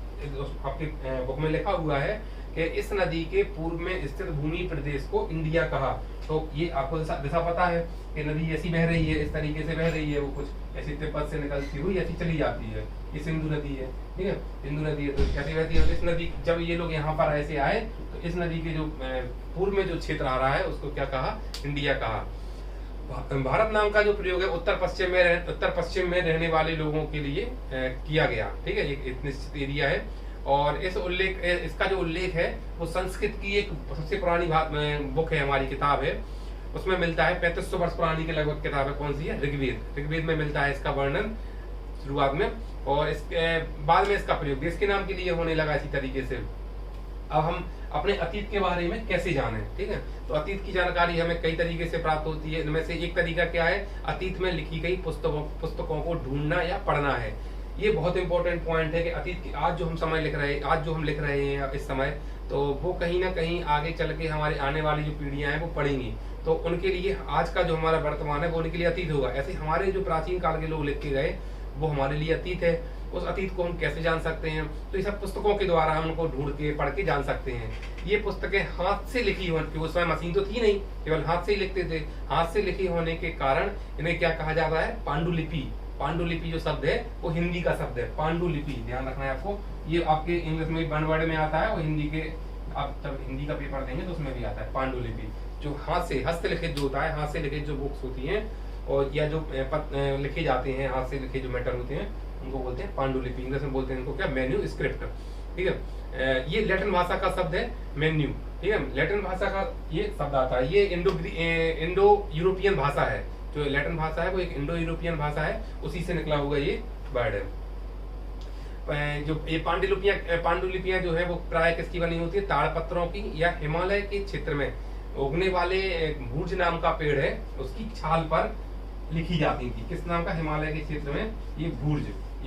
आपके बुक में लिखा हुआ है कि इस नदी के पूर्व में स्थित भूमि प्रदेश को इंडिया कहा। तो ये आपको दिशा पता है कि नदी ऐसी बह रही है, इस तरीके से बह रही है, वो कुछ ऐसी तिब्बत से निकलती हुई ऐसी चली जाती है, ये सिंधु नदी है, ठीक है, सिंधु नदी है। तो कैसे बहती है, इस नदी, जब ये लोग यहाँ पर ऐसे आए तो इस नदी के जो पूर्व में जो क्षेत्र आ रहा है उसको क्या कहा, इंडिया कहा। भारत नाम का जो प्रयोग है उत्तर पश्चिम में रहने वाले लोगों के लिए किया गया, ठीक है, एक निश्चित एरिया है। और इसका जो उल्लेख है वो संस्कृत की एक सबसे पुरानी बुक है, हमारी किताब है, उसमें मिलता है। 3500 वर्ष पुरानी के लगभग किताब है, कौन सी है, ऋग्वेद में मिलता है इसका वर्णन शुरुआत में, और इसके बाद में इसका प्रयोग देश के नाम के लिए होने लगा इसी तरीके से। अब हम अपने अतीत के बारे में कैसे जाने, ठीक है, तो अतीत की जानकारी हमें कई तरीके से प्राप्त होती है। इनमें से एक तरीका क्या है, अतीत में लिखी गई पुस्तकों को ढूंढना या पढ़ना है। ये बहुत इंपॉर्टेंट पॉइंट है कि अतीत की आज जो हम लिख रहे हैं इस समय, तो वो कहीं ना कहीं आगे चल के हमारे आने वाली जो पीढ़ियां हैं वो पढ़ेंगी, तो उनके लिए आज का जो हमारा वर्तमान है वो उनके लिए अतीत होगा। ऐसे हमारे जो प्राचीन काल के लोग लिख के गए वो हमारे लिए अतीत है। उस अतीत को हम कैसे जान सकते हैं? तो ये सब पुस्तकों के द्वारा हम उनको ढूंढ के पढ़ के जान सकते हैं। ये पुस्तकें हाथ से लिखी हो, उस समय मशीन तो थी नहीं, केवल हाथ से ही लिखते थे। हाथ से लिखी होने के कारण इन्हें क्या कहा जाता है? पांडुलिपि। पांडुलिपि जो शब्द है वो हिंदी का शब्द है, पांडुलिपि, ध्यान रखना है आपको। ये आपके इंग्लिश में वन वर्ड में आता है और हिंदी के, आप जब हिंदी का पेपर देंगे तो उसमें भी आता है पांडुलिपि। जो हाथ से हस्तलिखित जो होता है, हाथ से लिखित जो बुक्स होती हैं और या जो लिखे जाते हैं, हाथ से लिखे जो मैटर होते हैं, उनको बोलते हैं पांडुलिपि। इंग्लिश में बोलते हैं इनको क्या? Menu script. ठीक है, ये लैटिन भाषा का शब्द है मेन्यू। ठीक है, लैटिन भाषा का ये शब्द आता है। ये इंडो यूरोपियन भाषा है। जो लैटिन भाषा है वो एक इंडो यूरोपियन भाषा है, उसी से निकला हुआ ये वर्ड है। जो ये पांडुलिपियां जो है वो प्राय किसकी बनी होती है? ताड़पत्रों की, या हिमालय के क्षेत्र में उगने वाले भूर्ज नाम का पेड़ है उसकी छाल पर लिखी जाती थी। किस नाम का? हिमालय के क्षेत्र में ये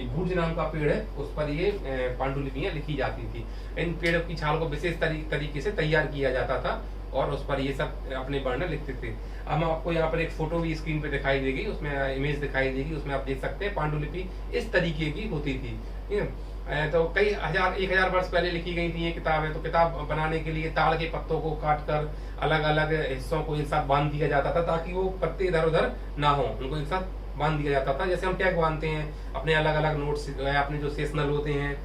भूर्ज नाम का पेड़ है, उस पर ये पांडुलिपियां लिखी जाती थी। इन पेड़ों की छाल को विशेष तरीके से तैयार किया जाता था और उस पर ये सब अपने वर्ण लिखते थे। अब आपको यहाँ पर एक फोटो भी स्क्रीन पे दिखाई देगी, उसमें इमेज दिखाई देगी, उसमें आप देख सकते हैं पांडुलिपि इस तरीके की होती थी। ठीक है, तो कई 1000 वर्ष पहले लिखी गई थी ये किताबें। तो किताब बनाने के लिए ताड़ के पत्तों को काट कर अलग अलग हिस्सों को एक साथ बांध दिया जाता था ताकि वो पत्ते इधर उधर ना हो, उनको एक साथ बांध दिया जाता था। जैसे हम टैग बांधते हैं अपने अलग अलग नोट्स, अपने जो सेशनल होते हैं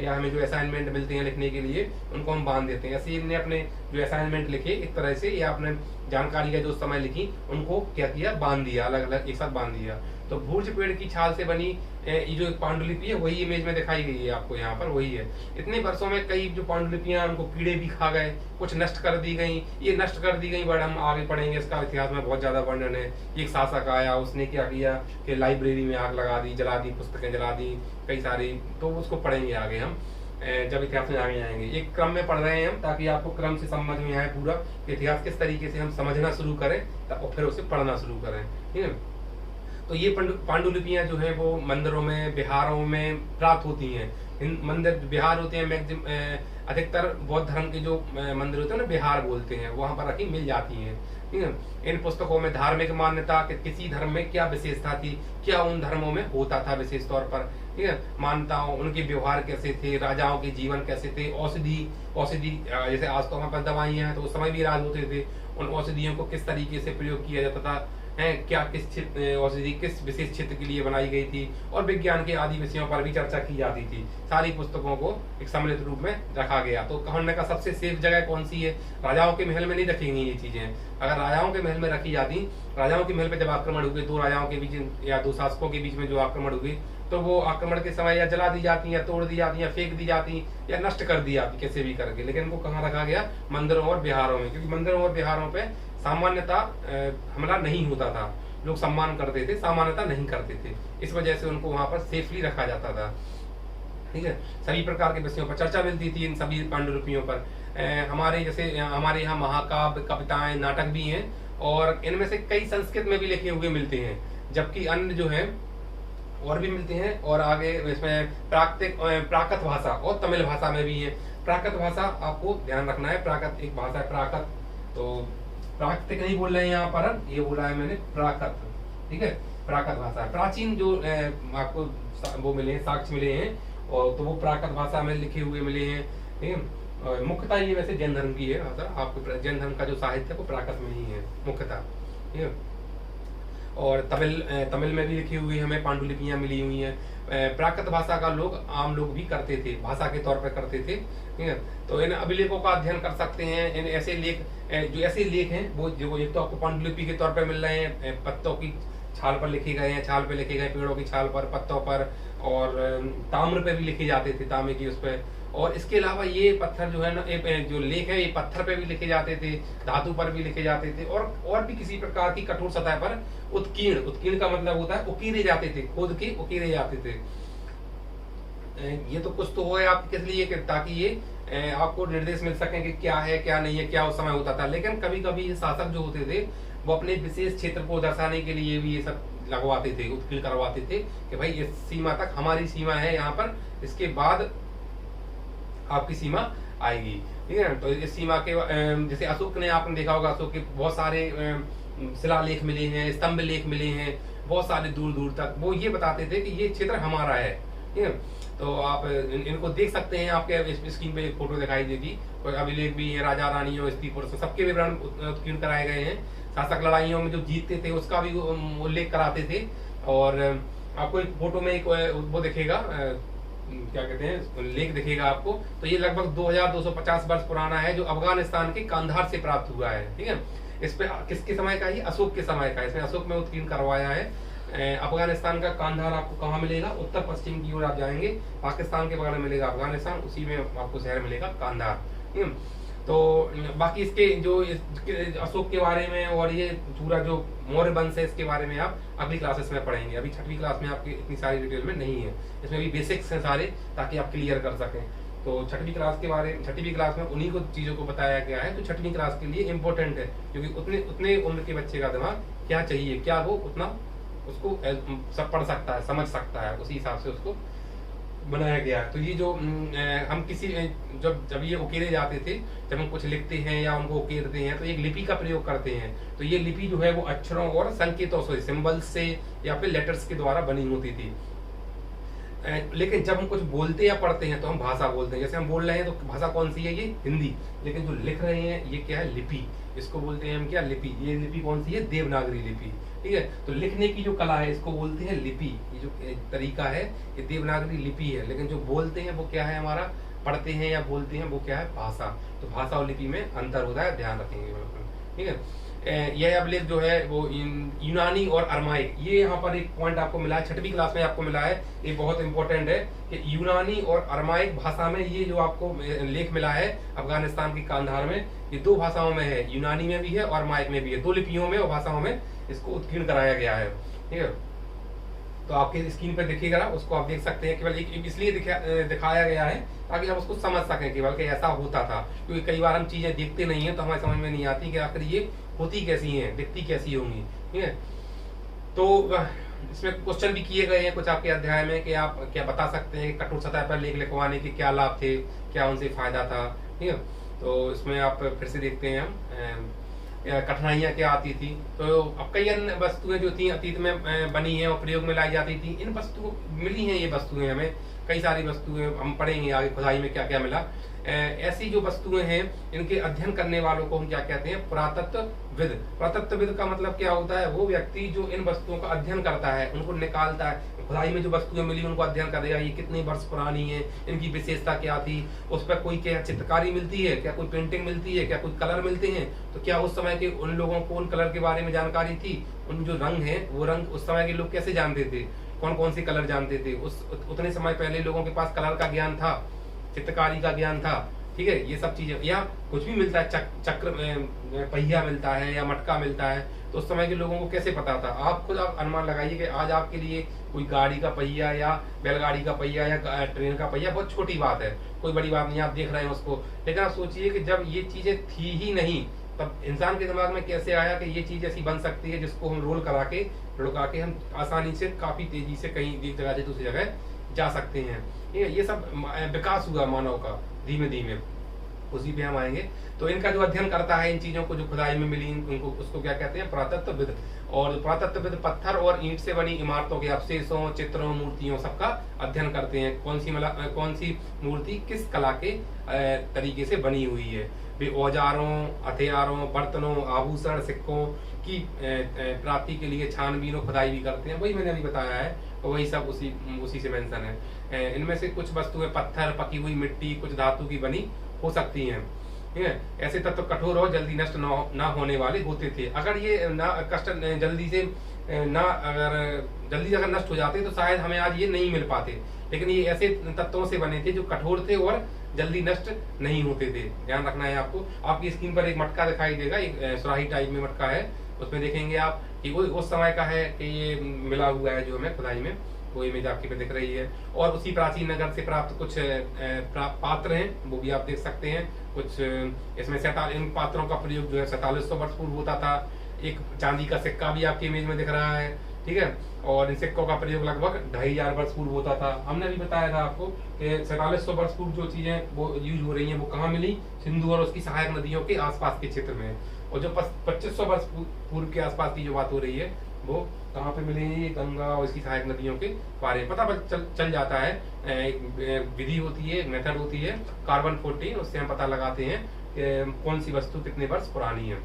या हमें जो असाइनमेंट मिलते हैं लिखने के लिए, उनको हम बांध देते हैं। ऐसे इन्होंने अपने जो असाइनमेंट लिखे एक तरह से, या अपने जानकारी का जो समय लिखी उनको क्या किया? बांध दिया, अलग अलग एक साथ बांध दिया। तो भूर्ज पेड़ की छाल से बनी ये जो पांडुलिपि है वही इमेज में दिखाई गई है आपको यहाँ पर, वही है। इतने वर्षों में कई जो पांडुलिपियां उनको कीड़े भी खा गए, कुछ नष्ट कर दी गई। ये नष्ट कर दी गई वर्ड हम आगे पढ़ेंगे, इसका इतिहास में बहुत ज्यादा वर्णन है। एक शासक आया, उसने क्या किया कि लाइब्रेरी में आग लगा दी, जला दी, पुस्तकें जला दी कई सारी। तो उसको पढ़ेंगे आगे हम जब इतिहास में आगे आएंगे। एक क्रम में पढ़ रहे हैं हम ताकि आपको क्रम से समझ में आए पूरा इतिहास किस तरीके से हम समझना शुरू करें और फिर उसे पढ़ना शुरू करें। ठीक है, तो ये पांडुलिपियां जो है वो मंदिरों में, बिहारों में प्राप्त होती हैं। इन मंदिर बिहार होते हैं, अधिकतर बौद्ध धर्म के जो मंदिर होते हैं ना बिहार बोलते हैं, वहां पर रखी मिल जाती हैं। ठीक है, इन पुस्तकों में धार्मिक मान्यता कि किसी धर्म में क्या विशेषता थी, क्या उन धर्मों में होता था विशेष तौर पर। ठीक है, मान्यताओं, उनके व्यवहार कैसे थे, राजाओं के जीवन कैसे थे, औषधि जैसे आज तो हमारे पास दवाइयां हैं, तो उस समय भी इलाज होते थे। उन औषधियों को किस तरीके से प्रयोग किया जाता था, है क्या, किस औषधि किस विशेष क्षेत्र के लिए बनाई गई थी, और विज्ञान के आदि विषयों पर भी चर्चा की जाती थी। सारी पुस्तकों को एक सम्मिलित रूप में रखा गया। तो कहने का सबसे सेफ जगह कौन सी है? राजाओं के महल में नहीं रखेंगे ये चीजें। अगर राजाओं के महल में रखी जाती, राजाओं के महल पे जब आक्रमण हुए, दो राजाओं के बीच या दो शासकों के बीच में जो आक्रमण हुए, तो वो आक्रमण के समय या जला दी जाती, या तोड़ दी जाती, या फेंक दी जाती, या नष्ट कर दी जाती, कैसे भी करके। लेकिन इनको कहाँ रखा गया? मंदिरों और बिहारों में, क्योंकि मंदिरों और बिहारों पे सामान्यता हमला नहीं होता था। लोग सम्मान करते थे, सामान्यता नहीं करते थे, इस वजह से उनको वहां पर सेफली रखा जाता था। ठीक है, सभी प्रकार के विषयों पर चर्चा मिलती थी इन सभी पांडुलिपियों पर। हमारे यहाँ महाकाव्य, कविताएं, नाटक भी हैं, और इनमें से कई संस्कृत में भी लिखे हुए मिलते हैं, जबकि अन्य जो है और भी मिलते हैं। और आगे इसमें प्राकृत भाषा और तमिल भाषा में भी है। प्राकृत भाषा आपको ध्यान रखना है, प्राकृत एक भाषा है प्राकृत, तो प्राकृतिक नहीं बोल रहे हैं यहाँ पर, ये बोला है मैंने प्राकृत। ठीक है, प्राकृत भाषा है। प्राचीन जो आपको वो मिले हैं, साक्ष्य मिले हैं, और तो वो प्राकृत भाषा में लिखे हुए मिले हैं। ठीक है, मुख्यतः ये वैसे जैन धर्म की है भाषा। आपको जैन धर्म का जो साहित्य है वो प्राकृत में ही है मुख्यतः। ठीक है, और तमिल में भी लिखी हुई हमें पांडुलिपियां मिली हुई हैं। प्राकृत भाषा का आम लोग भी करते थे, भाषा के तौर पर करते थे। ठीक है, तो इन अभिलेखों का अध्ययन कर सकते हैं। इन ऐसे लेख जो ऐसे लेख हैं वो जो एक तो आपको पांडुलिपि के तौर पर मिल रहे हैं, पत्तों की छाल पर लिखे गए हैं, छाल पे लिखे गए, पेड़ों की छाल पर, पत्तों पर, और ताम्र पे भी लिखे जाते थे, तांबे की उस पर। और इसके अलावा ये पत्थर जो है ना, जो लेख है ये पत्थर पे भी लिखे जाते थे, धातु पर भी लिखे जाते थे, और भी किसी प्रकार की कठोर सतह पर उत्कीर्ण का मतलब होता है उकीरे जाते थे, खोद के उकीरे जाते थे। ये तो कुछ तो हो आप किस लिए, ताकि ये आपको निर्देश मिल सके कि क्या है क्या नहीं है, क्या उस समय होता था। लेकिन कभी कभी शासक जो होते थे वो अपने विशेष क्षेत्र को दर्शाने के लिए भी ये सब लगवाते थे, उत्कीर्ण करवाते थे कि भाई इस सीमा तक हमारी सीमा है यहाँ पर, इसके बाद आपकी सीमा आएगी। ठीक है, तो इस सीमा के जैसे अशोक ने, आपने देखा होगा, अशोक के बहुत सारे शिलालेख मिले हैं, स्तंभ लेख मिले हैं, बहुत सारे दूर दूर तक। वो ये बताते थे कि ये क्षेत्र हमारा है, ठीक है। तो आप इनको देख सकते हैं, आपके स्क्रीन पे एक फोटो दिखाई देगी। कोई अभिलेख भी है, राजा रानियों, स्त्री पुरुषों, सबके विवरण उत्कीर्ण कराए गए हैं। शासक लड़ाइयों में जो जीतते थे उसका भी उल्लेख कराते थे। और आपको एक फोटो में एक वो दिखेगा, क्या कहते हैं, लेख दिखेगा आपको। तो ये लगभग 2250 वर्ष पुराना है, जो अफगानिस्तान के कांधार से प्राप्त हुआ है। ठीक है, इस पे किसके समय का है? अशोक के समय का है। इसमें अशोक में उत्कीर्ण करवाया है। अफगानिस्तान का कांधार आपको कहाँ मिलेगा? उत्तर पश्चिम की ओर आप जाएंगे, पाकिस्तान के बगल में मिलेगा अफगानिस्तान, उसी में आपको शहर मिलेगा कांधार। ठीक है, तो बाकी इसके जो अशोक के बारे में और ये पूरा जो मौर्य वंश है इसके बारे में आप अगली क्लासेस में पढ़ेंगे। अभी 6वीं क्लास में आपकी इतनी सारी डिटेल में नहीं है, इसमें भी बेसिक्स हैं सारे, ताकि आप क्लियर कर सकें। तो 6वीं क्लास में उन्हीं को चीज़ों को बताया गया है, तो 6वीं क्लास के लिए इम्पोर्टेंट है, क्योंकि उतने उम्र के बच्चे का दिमाग क्या चाहिए, क्या वो उतना उसको सब पढ़ सकता है, समझ सकता है, उसी हिसाब से उसको बनाया गया है। तो ये जो हम किसी जब ये उकेरे जाते थे, जब हम कुछ लिखते हैं या उनको उकेरते हैं, तो एक लिपि का प्रयोग करते हैं। तो ये लिपि जो है वो अक्षरों और संकेतों से, सिंबल्स से या फिर लेटर्स के द्वारा बनी होती थी। लेकिन जब हम कुछ बोलते या पढ़ते हैं तो हम भाषा बोलते हैं। जैसे हम बोल रहे हैं तो भाषा कौन सी है? ये हिंदी। लेकिन जो लिख रहे हैं ये क्या है? लिपि। इसको बोलते हैं हम क्या? लिपि। ये लिपि कौन सी है? देवनागरी लिपि। ठीक है, तो लिखने की जो कला है इसको बोलते हैं लिपि। ये जो तरीका है ये देवनागरी लिपि है। लेकिन जो बोलते हैं वो क्या है हमारा? पढ़ते हैं या बोलते हैं वो क्या है? भाषा। तो भाषा और लिपि में अंतर होता है, ध्यान रखेंगे बिल्कुल। ठीक है, यह अभिलेख जो है वो यूनानी और अरमाइक, ये यहाँ पर एक पॉइंट आपको मिला है, 6वीं क्लास में आपको मिला है, ये बहुत इंपॉर्टेंट है कि यूनानी और अरमाइक भाषा में ये जो आपको लेख मिला है अफगानिस्तान की कांधार में, ये 2 भाषाओं में है, यूनानी में भी है और अरमाइक में भी है। 2 लिपियों में और भाषाओं में इसको उत्कीर्ण कराया गया है। ठीक है, तो आपके स्क्रीन पे दिखेगा, उसको आप देख सकते हैं। केवल एक इसलिए दिखाया गया है ताकि आप उसको समझ सकें केवल कि ऐसा होता था, क्योंकि कई बार हम चीजें देखते नहीं है तो हमारे समझ में नहीं आती कि आखिर ये होती कैसी हैं, दिखती कैसी होंगी। ठीक है, तो इसमें क्वेश्चन भी किए गए हैं कुछ आपके अध्याय में कि आप क्या बता सकते हैं कि कठोर सतह पर लेख लिखवाने के क्या लाभ थे, क्या उनसे फायदा था। ठीक है, तो इसमें आप फिर से देखते हैं हम कठिनाइयाँ क्या आती थी। तो अब कई अन्य वस्तुएं जो थी अतीत में बनी हैं और प्रयोग में लाई जाती थी, इन वस्तुओं मिली हैं, ये वस्तुएं हमें कई सारी वस्तुएं हम पढ़ेंगे आगे खुदाई में क्या क्या मिला। ऐसी जो वस्तुएं हैं इनके अध्ययन करने वालों को हम क्या कहते हैं? पुरातत्वविद। पुरातत्वविद का मतलब क्या होता है? वो व्यक्ति जो इन वस्तुओं का अध्ययन करता है, उनको निकालता है। खुदाई में जो वस्तुएं मिली उनको अध्ययन करेगा, ये कितने वर्ष पुरानी है, इनकी विशेषता क्या थी, उस पर कोई क्या चित्रकारी मिलती है, क्या कोई पेंटिंग मिलती है, क्या कोई कलर मिलते हैं, तो क्या उस समय के उन लोगों को उन कलर के बारे में जानकारी थी, उन जो रंग है वो रंग उस समय के लोग कैसे जानते थे, कौन कौन से कलर जानते थे, उतने समय पहले लोगों के पास कलर का ज्ञान था, चित्रकारी का ज्ञान था। ठीक है, ये सब चीजें, या कुछ भी मिलता है, चक्र पहिया मिलता है या मटका मिलता है, तो उस समय के लोगों को कैसे पता था? आप खुद आप अनुमान लगाइए कि आज आपके लिए कोई गाड़ी का पहिया या बैलगाड़ी का पहिया या ट्रेन का पहिया बहुत छोटी बात है, कोई बड़ी बात नहीं, आप देख रहे हैं उसको। लेकिन आप सोचिए कि जब ये चीजें थी ही नहीं, तब इंसान के दिमाग में कैसे आया कि ये चीज ऐसी बन सकती है जिसको हम रोल करा के लुढ़का के हम आसानी से काफी तेजी से कहीं एक जगह से दूसरी जगह जा सकते हैं। ये सब विकास हुआ मानव का धीमे धीमे, उसी पे हम आएंगे। तो इनका जो अध्ययन करता है इन चीजों को जो खुदाई में मिली उनको, उसको क्या कहते हैं? पुरातत्वविद। और पुरातत्वविद पत्थर और ईंट से बनी इमारतों के अवशेषों, चित्रों, मूर्तियों सबका अध्ययन करते हैं। कौन सी मूर्ति किस कला के तरीके से बनी हुई है। वे औजारों, हथियारों, बर्तनों, आभूषण, सिक्कों की प्राप्ति के लिए छानबीन और खुदाई भी करते हैं। वही मैंने अभी बताया है, तो वही सब उसी से मेंशन है। इनमें से कुछ वस्तुएं पत्थर, पकी हुई मिट्टी, कुछ धातु की बनी हो सकती हैं। ठीक है, ऐसे तत्व कठोर और जल्दी नष्ट ना होने वाले होते थे। अगर ये जल्दी से अगर नष्ट हो जाते तो शायद हमें आज ये नहीं मिल पाते। लेकिन ये ऐसे तत्वों से बने थे जो कठोर थे और जल्दी नष्ट नहीं होते थे। ध्यान रखना है आपको। आपकी स्क्रीन पर एक मटका दिखाई देगा, एक सुराही टाइप में मटका है, उसमें देखेंगे आप कि वो उस समय का है कि ये मिला हुआ है जो हमें खुदाई में, वो इमेज आपकी पे दिख रही है। और उसी प्राचीन नगर से प्राप्त कुछ पात्र हैं, वो भी आप देख सकते हैं। कुछ इसमें इन पात्रों का प्रयोग जो है 4700 वर्ष पूर्व होता था। एक चांदी का सिक्का भी आपकी इमेज में दिख रहा है। ठीक है, और इन सिक्कों का प्रयोग लगभग 2500 वर्ष पूर्व होता था। हमने भी बताया था आपको कि 4700 वर्ष पूर्व जो चीजें वो यूज हो रही हैं वो कहाँ मिली? सिंधु और उसकी सहायक नदियों के आसपास के क्षेत्र में। और जो 2500 वर्ष पूर्व के आसपास की जो बात हो रही है वो कहाँ पे मिलेंगे, गंगा और इसकी सहायक नदियों के बारे में पता चल जाता है। एक विधि होती है, एक मेथड होती है कार्बन 14, उससे हम पता लगाते हैं कि कौन सी वस्तु कितने वर्ष पुरानी है।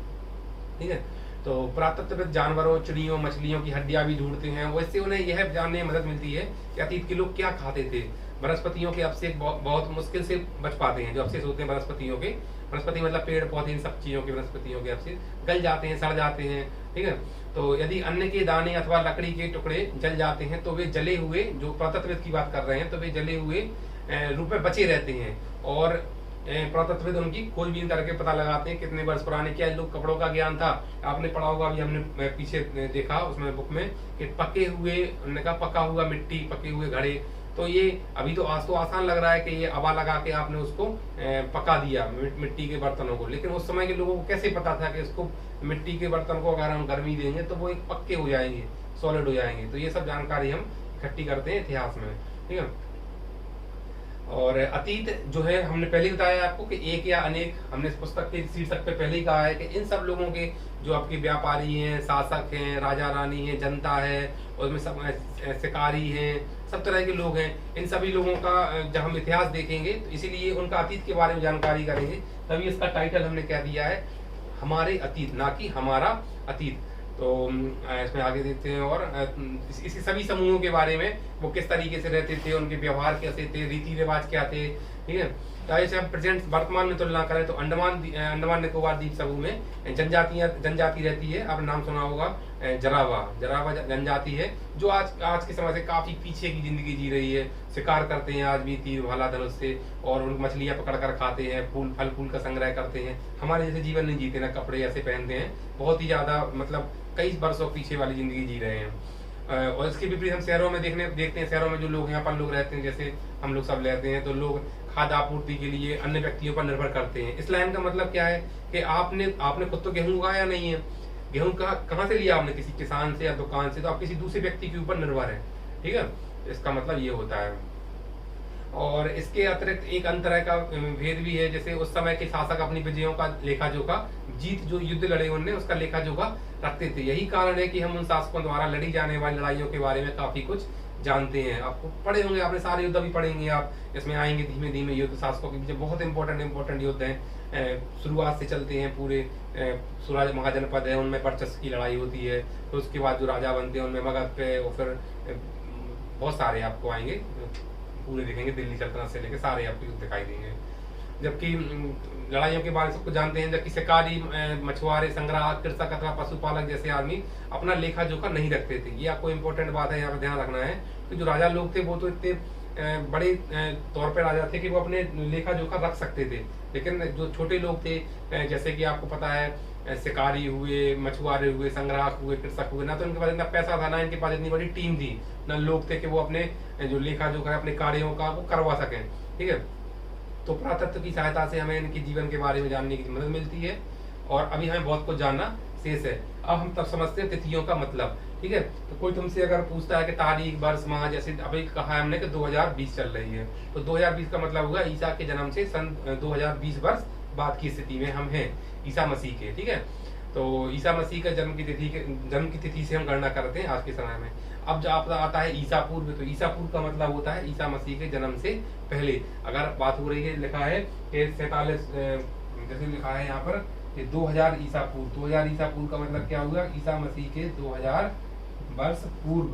ठीक है, तो पुरातत्वविद जानवरों, चिड़ियों, मछलियों की हड्डियां भी ढूंढते हैं, वैसे उन्हें यह जानने में मदद मिलती है कि अतीत के लोग क्या खाते थे। वनस्पतियों के अवशेष बहुत मुश्किल से बच पाते हैं, जो अवशेष होते हैं वनस्पतियों के, वनस्पति मतलब पेड़ पौधे, इन सब चीजों के वनस्पतियों के अवशेष गल जाते हैं, सड़ जाते हैं। ठीक है, तो यदि अन्न के दाने अथवा लकड़ी के टुकड़े जल जाते हैं तो वे जले हुए, जो पुरातत्वविद की बात कर रहे हैं, तो वे जले हुए रूप में बचे रहते हैं। और पुरातत्वविद उनकी खोजबीन करके पता लगाते हैं कितने वर्ष पुराने। क्या लोग कपड़ों का ज्ञान था, आपने पढ़ा होगा, अभी हमने पीछे देखा उसमें बुक में कि पके हुए, उन्होंने कहा पका हुआ मिट्टी, पके हुए घड़े। तो ये अभी तो आज तो आसान लग रहा है कि ये हवा लगा के आपने उसको पका दिया मिट्टी के बर्तनों को, लेकिन उस समय के लोगों को कैसे पता था कि इसको मिट्टी के बर्तन को अगर हम गर्मी देंगे तो वो एक पक्के हो जाएंगे, सॉलिड हो जाएंगे। तो ये सब जानकारी हम इकट्ठी करते हैं इतिहास में। ठीक है, और अतीत जो है हमने पहले ही बताया आपको कि एक या अनेक, हमने इस पुस्तक के शीर्षक पे पहले ही कहा है कि इन सब लोगों के, जो आपके व्यापारी हैं, शासक हैं, राजा रानी हैं, जनता है, और उसमें सब शिकारी हैं, सब तरह के लोग हैं, इन सभी लोगों का जब हम इतिहास देखेंगे तो इसीलिए उनका अतीत के बारे में जानकारी करेंगे। तभी इसका टाइटल हमने क्या दिया है, हमारे अतीत, ना कि हमारा अतीत। तो इसमें आगे देखते हैं और इसी सभी समूहों के बारे में, वो किस तरीके से रहते थे, उनके व्यवहार कैसे थे, रीति रिवाज क्या थे। ठीक है, तो जैसे हम प्रेजेंट वर्तमान में तुलना करें तो अंडमान निकोबार द्वीप समूह में जनजाति रहती है। आपने नाम सुना होगा जरावा जनजाति है, जो आज के समय से काफी पीछे की जिंदगी जी रही है। शिकार करते हैं आज भी, तीर भाला धनुष से, और उन मछलियां पकड़ कर खाते हैं, फल फूल का संग्रह करते हैं। हमारे जैसे जीवन नहीं जीते ना, कपड़े ऐसे पहनते हैं, बहुत ही ज्यादा मतलब कई वर्षों पीछे वाली जिंदगी जी रहे हैं। और इसके विपरीत हम शहरों में देखते हैं, शहरों में जो लोग यहाँ पर लोग रहते हैं, जैसे हम लोग सब रहते हैं, तो लोग खाद्य आपूर्ति के लिए अन्य व्यक्तियों पर निर्भर करते हैं। इस लाइन का मतलब क्या है कि आपने खुद तो गेहूं उगाया नहीं है, गेहूं कहाँ से लिया आपने, किसी किसान से या दुकान से, तो आप किसी दूसरे व्यक्ति के ऊपर निर्भर है। ठीक है, इसका मतलब ये होता है। और इसके अतिरिक्त एक अन्य तरह का भेद भी है, जैसे उस समय के शासक अपनी विजयों का लेखा जोखा, जीत जो युद्ध लड़े उनने, उसका लेखा जोखा रखते थे। यही कारण है कि हम उन शासकों द्वारा लड़ी जाने वाली लड़ाइयों के बारे में काफी कुछ जानते हैं। आपको पढ़े होंगे, आपने सारे युद्ध भी पढ़ेंगे, आप इसमें आएंगे धीमे धीमे। युद्ध शासकों के पीछे बहुत इंपॉर्टेंट युद्ध हैं, शुरुआत से चलते हैं पूरे। सूरज महाजनपद है, उनमें वर्चस्व की लड़ाई होती है, तो उसके बाद जो राजा बनते हैं उनमें मगध पे, और फिर बहुत सारे आपको आएंगे, पूरे देखेंगे, दिल्ली सल्तनत से लेकर सारे आपको युद्ध दिखाई देंगे। जबकि लड़ाइयों के बारे में सब कुछ जानते हैं, जबकि शिकारी, मछुआरे, संग्राहक, कृषक अथवा पशुपालक जैसे आदमी अपना लेखा जोखा नहीं रखते थे। ये आपको इम्पोर्टेंट बात है, यहाँ पर ध्यान रखना है कि जो राजा लोग थे वो तो इतने बड़े तौर पे राजा थे कि वो अपने लेखा जोखा रख सकते थे, लेकिन जो छोटे लोग थे, जैसे कि आपको पता है शिकारी हुए, मछुआरे हुए, संग्राहक हुए, कृषक हुए, ना तो उनके पास इतना पैसा था, ना इनके पास इतनी बड़ी टीम थी, ना लोग थे कि वो अपने जो लेखा जोखा अपने कार्यों का वो करवा सकें। ठीक है, तो पुरातत्व की सहायता से हमें इनके जीवन के बारे में जानने की मदद मिलती है, और अभी हमें बहुत कुछ जानना शेष है। अब हम तब समझते हैं तिथियों का मतलब। ठीक है, तो कोई तुमसे अगर पूछता है कि तारीख, वर्ष, माह, जैसे अभी कहा है हमने कि 2020 चल रही है, तो 2020 का मतलब होगा ईसा के जन्म से सन 2020 वर्ष बाद की स्थिति में हम हैं, ईसा मसीह के। ठीक है, तो ईसा मसीह का जन्म की तिथि से हम गणना करते हैं आज के समय में। अब जब आता है ईसा पूर्व, तो ईसा पूर्व का मतलब होता है ईसा मसीह के जन्म से पहले। अगर बात हो रही है, लिखा है कि 47, जैसे लिखा है यहाँ पर कि 2000 ईसा पूर्व, 2000 ईसा पूर्व का मतलब क्या हुआ, ईसा मसीह के 2000 वर्ष पूर्व,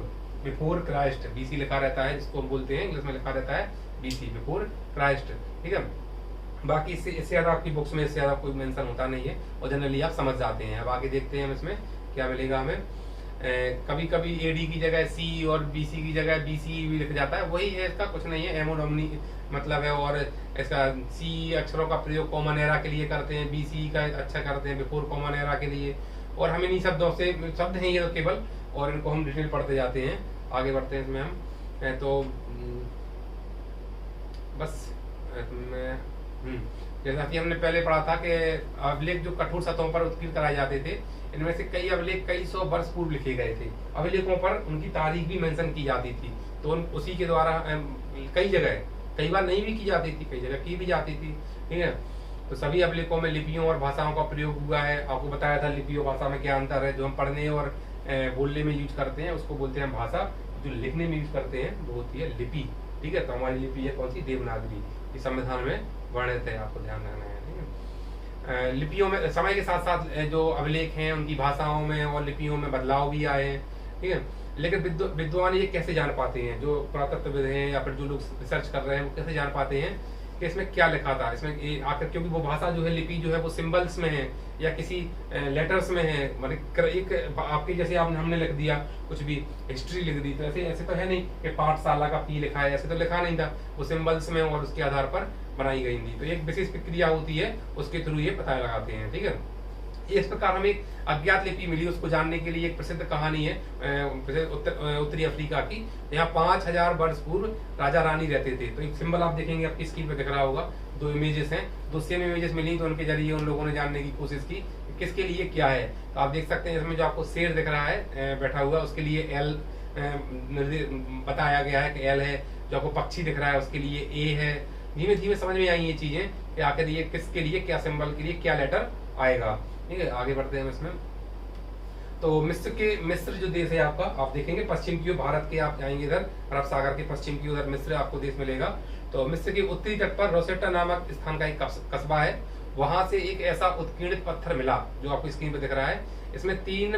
बिफोर क्राइस्ट, बीसी लिखा रहता है, जिसको हम बोलते हैं, इंग्लिश में लिखा रहता है बीसी, बिफोर क्राइस्ट। ठीक है, बाकी इससे ज्यादा आपकी बुक्स में इससे ज्यादा कोई मेंशन होता नहीं है, और जनरली आप समझ जाते हैं। अब आगे देखते हैं हम इसमें क्या मिलेगा हमें। कभी कभी एडी की जगह सी और बीसी की जगह बीसी भी लिख जाता है, वही है, इसका कुछ नहीं है, एमोडोमनी मतलब है। और इसका सी अक्षरों का प्रयोग कॉमन एरा के लिए करते हैं, बीसी का अच्छा करते हैं बिफोर कॉमन एरा के लिए। और हम इन्हीं शब्दों से, शब्द हैं ये तो केवल, और इनको हम डिटेल पढ़ते जाते हैं। आगे बढ़ते हैं इसमें हम, तो बस जैसा कि हमने पहले पढ़ा था कि अभिलेख जो कठोर सतहों पर उत्कीर्ण कराए जाते थे, इनमें से कई अभिलेख कई सौ वर्ष पूर्व लिखे गए थे। अभिलेखों पर उनकी तारीख भी मेंशन की जाती थी, तो उसी के द्वारा कई जगह, कई बार नहीं भी की जाती थी, कई जगह की भी जाती थी। ठीक है, तो सभी अभिलेखों में लिपियों और भाषाओं का प्रयोग हुआ है। आपको बताया था लिपि और भाषा में क्या अंतर है, जो हम पढ़ने और बोलने में यूज करते हैं उसको बोलते हैं भाषा, जो लिखने में यूज करते हैं वो होती है लिपि। ठीक है, तो हमारी लिपि है कौन सी, देवनागरी, ये संविधान में वर्णित है, आपको ध्यान रखना है। ठीक है, लिपियों में समय के साथ साथ जो अभिलेख हैं उनकी भाषाओं में और लिपियों में बदलाव भी आए हैं। ठीक है, लेकिन विद्वान ये कैसे जान पाते हैं, जो पुरातत्वविद हैं या फिर जो लोग रिसर्च कर रहे हैं वो कैसे जान पाते हैं कि इसमें क्या लिखा था, इसमें आकर, क्योंकि वो भाषा जो है, लिपि जो है वो सिंबल्स में है या किसी लेटर्स में है, मतलब एक आपके जैसे आपने हमने लिख दिया कुछ भी हिस्ट्री लिख दी, तो ऐसे तो है नहीं कि पाठशाला का पी लिखा है, ऐसे तो लिखा नहीं था, वो सिंबल्स में और उसके आधार पर बनाई गई थी। तो एक विशेष प्रक्रिया होती है, उसके थ्रू ये पता लगाते हैं। ठीक है, इस प्रकार हमें एक अज्ञात लिपि मिली, उसको जानने के लिए एक प्रसिद्ध कहानी है उत्तरी अफ्रीका की। यहाँ 5000 वर्ष पूर्व राजा रानी रहते थे। तो एक सिंबल आप देखेंगे, आपकी स्क्रीन पे दिख रहा होगा, 2 इमेजेस हैं, 2 सेम इमेजेस मिली, तो उनके जरिए उन लोगों ने जानने की कोशिश की किसके लिए क्या है। तो आप देख सकते हैं इसमें जो आपको शेर दिख रहा है बैठा हुआ, उसके लिए एल बताया गया है कि एल है। जो आपको पक्षी दिख रहा है उसके लिए ए है। धीमे धीमे समझ में आई ये चीजें कि आखिर ये किसके लिए, क्या सिंबल के लिए क्या लेटर आएगा। ठीक है, आगे बढ़ते हैं इसमें। तो मिस्र जो देश है आपका, आप देखेंगे पश्चिम की ओर, भारत के आप जाएंगे इधर अरब सागर के पश्चिम की उधर मिस्र आपको देश मिलेगा। तो मिस्र के उत्तरी तट पर रोसेटा नामक स्थान का एक कस्बा है, वहां से एक ऐसा उत्कीर्णित पत्थर मिला जो आपको स्क्रीन पे दिख रहा है। इसमें 3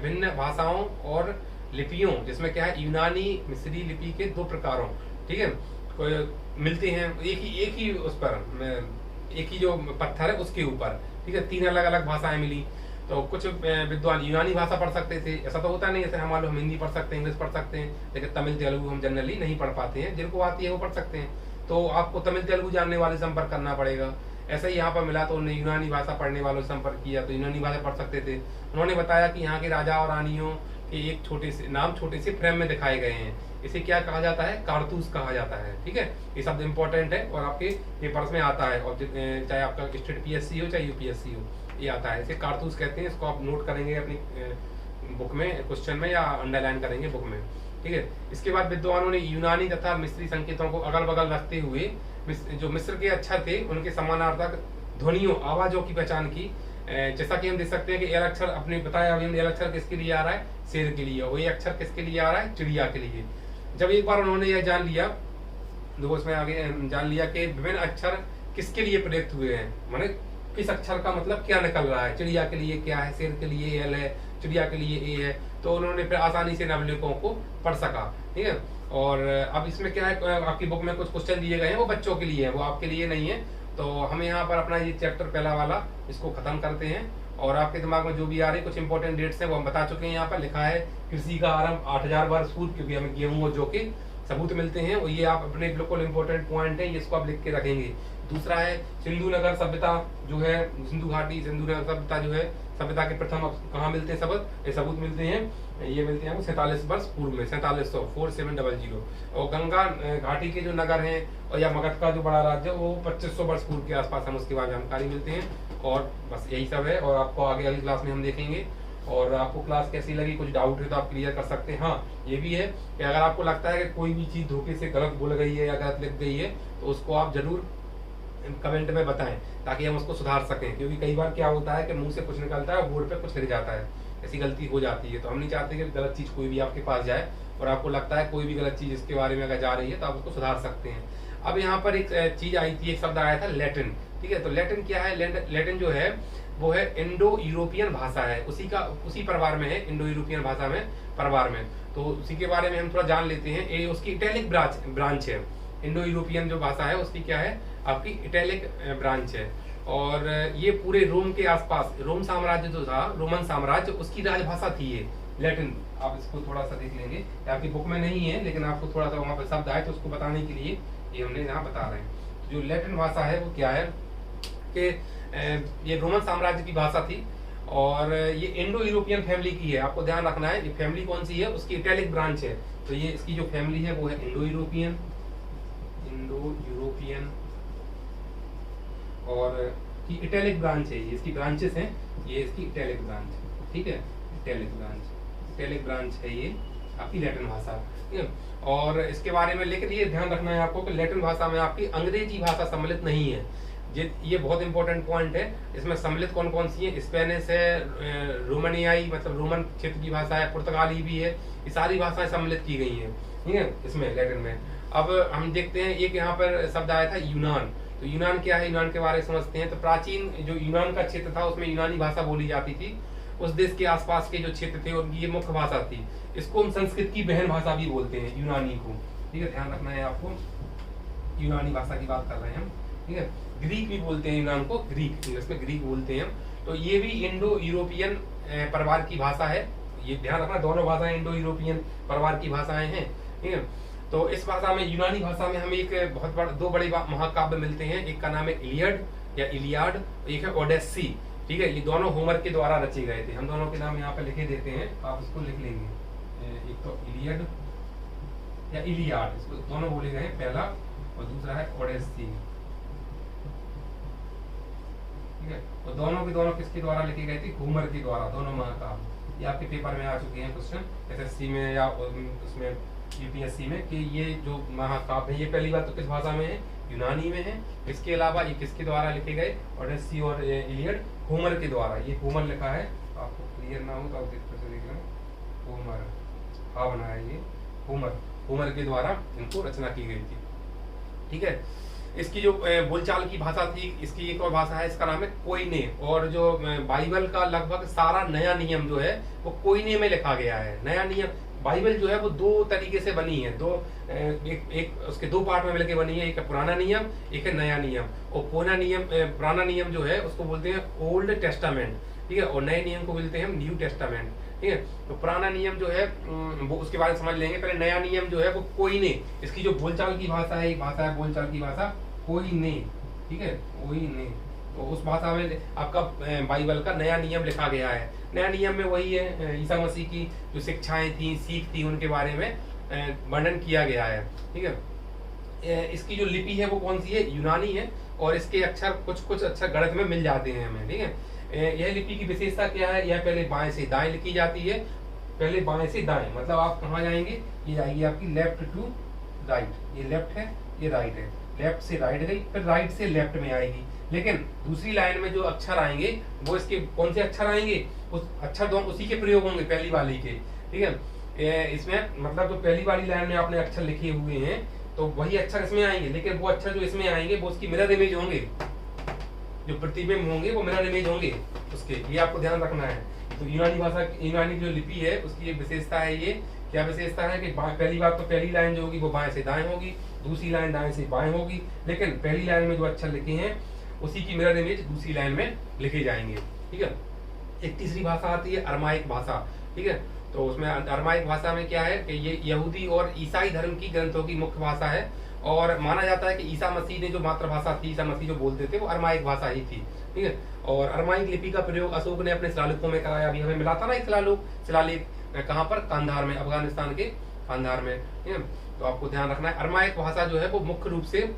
भिन्न भाषाओं और लिपियों, जिसमें क्या है, यूनानी मिस्री लिपि के 2 प्रकारों, ठीक है, मिलते हैं एक ही उस पर, एक ही जो पत्थर है उसके ऊपर। ठीक है, 3 अलग अलग भाषाएं मिली। तो कुछ विद्वान यूनानी भाषा पढ़ सकते थे, ऐसा तो होता नहीं, जैसे हमारे हम हिंदी पढ़ सकते हैं, इंग्लिश पढ़ सकते हैं, लेकिन तमिल तेलुगु हम जनरली नहीं पढ़ पाते हैं, जिनको आती है वो पढ़ सकते हैं। तो आपको तमिल तेलुगु जानने वाले से संपर्क करना पड़ेगा। ऐसा ही यहाँ पर मिला, तो उन्होंने यूनानी भाषा पढ़ने वालों से संपर्क किया, तो यूनानी भाषा पढ़ सकते थे। उन्होंने बताया कि यहाँ के राजा और रानियों के एक छोटे से फ्रेम में दिखाए गए हैं। इसे क्या कहा जाता है, कारतूस कहा जाता है। ठीक है, ये शब्द इंपॉर्टेंट है और आपके पेपर्स में आता है, और चाहे आपका स्टेट पीएससी हो चाहे यूपीएससी हो, ये आता है। इसे कारतूस कहते हैं। इसको आप नोट करेंगे अपनी बुक में, क्वेश्चन में, या अंडरलाइन करेंगे बुक में। ठीक है, इसके बाद विद्वानों ने यूनानी तथा मिस्री संकेतों को अगल बगल रखते हुए जो मिस्र के अक्षर थे उनके समानार्थक ध्वनियों, आवाजों की पहचान की। जैसा कि हम देख सकते हैं कि एल अक्षर, अपने बताया अभी, एल अक्षर किसके लिए आ रहा है, शेर के लिए, और ये अक्षर किसके लिए आ रहा है, चिड़िया के लिए। जब एक बार उन्होंने यह जान लिया, तो उसमें आगे जान लिया कि विभिन्न अक्षर किसके लिए प्रयुक्त हुए हैं, माने किस अक्षर का मतलब क्या निकल रहा है, चिड़िया के लिए क्या है, शेर के लिए एल है, चिड़िया के लिए ए है, तो उन्होंने फिर आसानी से नवलिकों को पढ़ सका। ठीक है, और अब इसमें क्या है, आपकी बुक में कुछ क्वेश्चन दिए गए हैं, वो बच्चों के लिए है, वो आपके लिए नहीं है। तो हम यहाँ पर अपना ये चैप्टर पहला वाला इसको खत्म करते हैं, और आपके दिमाग में जो भी आ रही कुछ इंपॉर्टेंट डेट्स हैं वो हम बता चुके हैं। यहाँ पर लिखा है कृषि का आरंभ 8000 वर्ष पूर्व, क्योंकि हमें गेहूं और जौ के सबूत मिलते हैं, और ये आप अपने बिल्कुल इंपॉर्टेंट पॉइंट है, इसको आप लिख के रखेंगे। दूसरा है सिंधु नगर सभ्यता जो है, सिंधु घाटी सिंधु नगर सभ्यता जो है, सभ्यता के प्रथम कहाँ मिलते हैं सबूत मिलते हैं, ये मिलते हैं 47 वर्ष पूर्व में, 4700 और गंगा घाटी के जो नगर हैं और या मगध का जो बड़ा राज्य, वो 2500 वर्ष पूर्व के आसपास हम उसके बाद जानकारी मिलते हैं। और बस यही सब है, और आपको आगे अगली क्लास में हम देखेंगे। और आपको क्लास कैसी लगी, कुछ डाउट है तो आप क्लियर कर सकते हैं। हाँ, ये भी है कि अगर आपको लगता है कि कोई भी चीज धोखे से गलत बोल गई है या गलत लिख गई है, तो उसको आप जरूर कमेंट में बताएं, ताकि हम उसको सुधार सकें। क्योंकि कई बार क्या होता है कि मुंह से कुछ निकलता है और बोर्ड पे कुछ लिख जाता है, ऐसी गलती हो जाती है। तो हम नहीं चाहते कि गलत चीज कोई भी आपके पास जाए, और आपको लगता है कोई भी गलत चीज इसके बारे में अगर जा रही है तो आप उसको सुधार सकते हैं। अब यहाँ पर एक चीज आई थी, एक शब्द आया था लैटिन। ठीक है, तो लैटिन क्या है, लैटिन जो है वो है इंडो यूरोपियन भाषा है, उसी परिवार में है, इंडो यूरोपियन भाषा में परिवार में। तो उसी के बारे में हम थोड़ा जान लेते हैं। ये उसकी इटैलिक ब्रांच है, इंडो यूरोपियन जो भाषा है उसकी क्या है, आपकी इटैलिक ब्रांच है। और ये पूरे रोम के आसपास, रोम साम्राज्य जो था, रोमन साम्राज्य, उसकी राजभाषा थी ये लैटिन। आप इसको थोड़ा सा देख लेंगे, आपकी बुक में नहीं है, लेकिन आपको थोड़ा सा वहां पर शब्द आए तो उसको बताने के लिए ये हमने यहाँ बता रहे हैं। जो लैटिन भाषा है वो क्या है कि ये रोमन साम्राज्य की भाषा थी, और ये इंडो यूरोपियन फैमिली की है। आपको ध्यान रखना है ये फैमिली कौन सी है, उसकी इटैलिक ब्रांच है। तो ये इसकी जो फैमिली है वो है इंडो यूरोपियन, और की इटैलिक ब्रांच है, ये इसकी ब्रांचेस हैं, ये इसकी इटैलिक ब्रांच। ठीक है, इटैलिक ब्रांच है ये आपकी लैटिन भाषा। ठीक है, और इसके बारे में लेकिन ये ध्यान रखना है आपको कि लैटिन भाषा में आपकी अंग्रेजी भाषा सम्मिलित नहीं है। ये बहुत इंपॉर्टेंट पॉइंट है। इसमें सम्मिलित कौन कौन सी है, स्पेनिश है, रोमानियाई मतलब रोमन क्षेत्र की भाषा है, पुर्तगाली भी है, ये सारी भाषाएं सम्मिलित की गई हैं, ठीक है, इसमें लैटिन में। अब हम देखते हैं एक यहाँ पर शब्द आया था यूनान। तो यूनान क्या है, यूनान के बारे में समझते हैं। तो प्राचीन जो यूनान का क्षेत्र था उसमें यूनानी भाषा बोली जाती थी। उस देश के आसपास के जो क्षेत्र थे उनकी ये मुख्य भाषा थी। इसको हम संस्कृत की बहन भाषा भी बोलते हैं, यूनानी को, ठीक है, ध्यान रखना है आपको। यूनानी भाषा की बात कर रहे हैं हम, ठीक है। ग्रीक भी बोलते हैं यूनान को, ग्रीक, इंग्लिश में ग्रीक बोलते हैं हम। तो ये भी इंडो यूरोपियन परिवार की भाषा है। ये ध्यान रखना, दोनों भाषाएं इंडो यूरोपियन परिवार की भाषाएं हैं, ठीक है। तो इस भाषा में, यूनानी भाषा में हमें एक बहुत बड़ा, दो बड़े महाकाव्य मिलते हैं। एक का नाम है इलियड या इलियाड, एक है ओडेसी, ठीक है। ये दोनों होमर के द्वारा रचे गए थे। हम दोनों के नाम यहाँ पे लिखे देते हैं, आप इसको लिख लेंगे। एक तो इलियड या इलियाड, इसको दोनों बोले गए, पहला, और दूसरा है ओडेसी, ठीक है। तो दोनों के दोनों किसके द्वारा लिखे गए थे, होमर के द्वारा, दोनों महाकाव्य। ये आपके पेपर में आ चुके हैं क्वेश्चन, एसएससी में या उसमें यूपीएससी में, कि ये जो महाकाव्य है ये पहली बात तो किस भाषा में है, यूनानी में है। इसके अलावा ये किसके द्वारा लिखे गए, ओडेसी और इलियड, होमर के द्वारा। ये होमर लिखा है, आपको क्लियर ना हो तो आप देख लेना, होमर, हाँ बनाया ये होमर के द्वारा इनको रचना की गई थी, ठीक है। इसकी जो बोलचाल की भाषा थी, इसकी एक और भाषा है, इसका नाम है कोइने। और जो बाइबल का लगभग सारा नया नियम जो है वो कोइने में लिखा गया है। नया नियम, बाइबल जो है वो दो तरीके से बनी है, एक उसके दो पार्ट में मिलकर बनी है। एक है पुराना नियम, एक है नया नियम। और पुराना नियम जो है उसको बोलते हैं ओल्ड टेस्टामेंट, ठीक है, और नए नियम को बोलते हैं हम न्यू टेस्टामेंट, ठीक है। तो पुराना नियम जो है वो उसके बारे में समझ लेंगे। पहले नया नियम जो है वो कोइने, इसकी जो बोलचाल की भाषा है, एक भाषा है बोलचाल की भाषा कोइने, ठीक है, कोइने। तो उस भाषा में आपका बाइबल का नया नियम लिखा गया है। नया नियम में वही है, ईसा मसीह की जो शिक्षाएं थी, सीख थी, उनके बारे में वर्णन किया गया है, ठीक है। इसकी जो लिपि है वो कौन सी है, यूनानी है। और इसके अक्षर कुछ अक्षर गणित में मिल जाते हैं हमें, ठीक है। यह लिपि की विशेषता क्या है, यह पहले बाएं से दाएं लिखी जाती है। पहले बाएं से दाएं मतलब आप कहाँ जाएंगे, ये जाएगी आपकी लेफ्ट टू राइट, ये लेफ्ट है, ये राइट है, लेफ्ट से राइट गई, फिर राइट से लेफ्ट में आएगी। लेकिन दूसरी लाइन में जो अक्षर आएंगे वो इसके कौन से अक्षर आएंगे, उस अक्षर दो उसी के प्रयोग होंगे पहली वाली के, ठीक है। इसमें मतलब जो पहली वाली लाइन में आपने अक्षर लिखे हुए हैं तो वही अक्षर इसमें आएंगे, लेकिन वो अक्षर जो इसमें आएंगे वो उसकी मिरर इमेज होंगे, जो प्रतिबिंब होंगे वो मिरर इमेज होंगे उसके, ये आपको ध्यान रखना है। तो यूनानी भाषा, यूनानी जो लिपि है उसकी एक विशेषता है, ये क्या विशेषता है कि पहली बात तो पहली लाइन जो होगी वो बाएं से दाएं होगी, दूसरी लाइन दाएं से बाएं होगी, लेकिन पहली लाइन में जो अक्षर लिखे हैं उसी की मिरर इमेज दूसरी लाइन में लिखे जाएंगे, ठीक है। एक तीसरी भाषा आती है अरमाइक भाषा, ठीक है। तो उसमें अरमाइक भाषा में क्या है कि ये यहूदी और ईसाई धर्म की ग्रंथों की मुख्य भाषा है। और माना जाता है कि ईसा मसीह ने जो मातृभाषा थी, ईसा मसीह जो बोलते थे वो अरमाइक भाषा ही थी, ठीक है। और अरमाइक लिपि का प्रयोग अशोक ने अपने शिलालेखों में कराया। अभी हमें मिला था ना एक शिलालेख कहाँ पर, कांधार में, अफगानिस्तान के कांधार में, ठीक है। तो आपको ध्यान रखना है, अरमाइक भाषा जो है वो मुख्य रूप से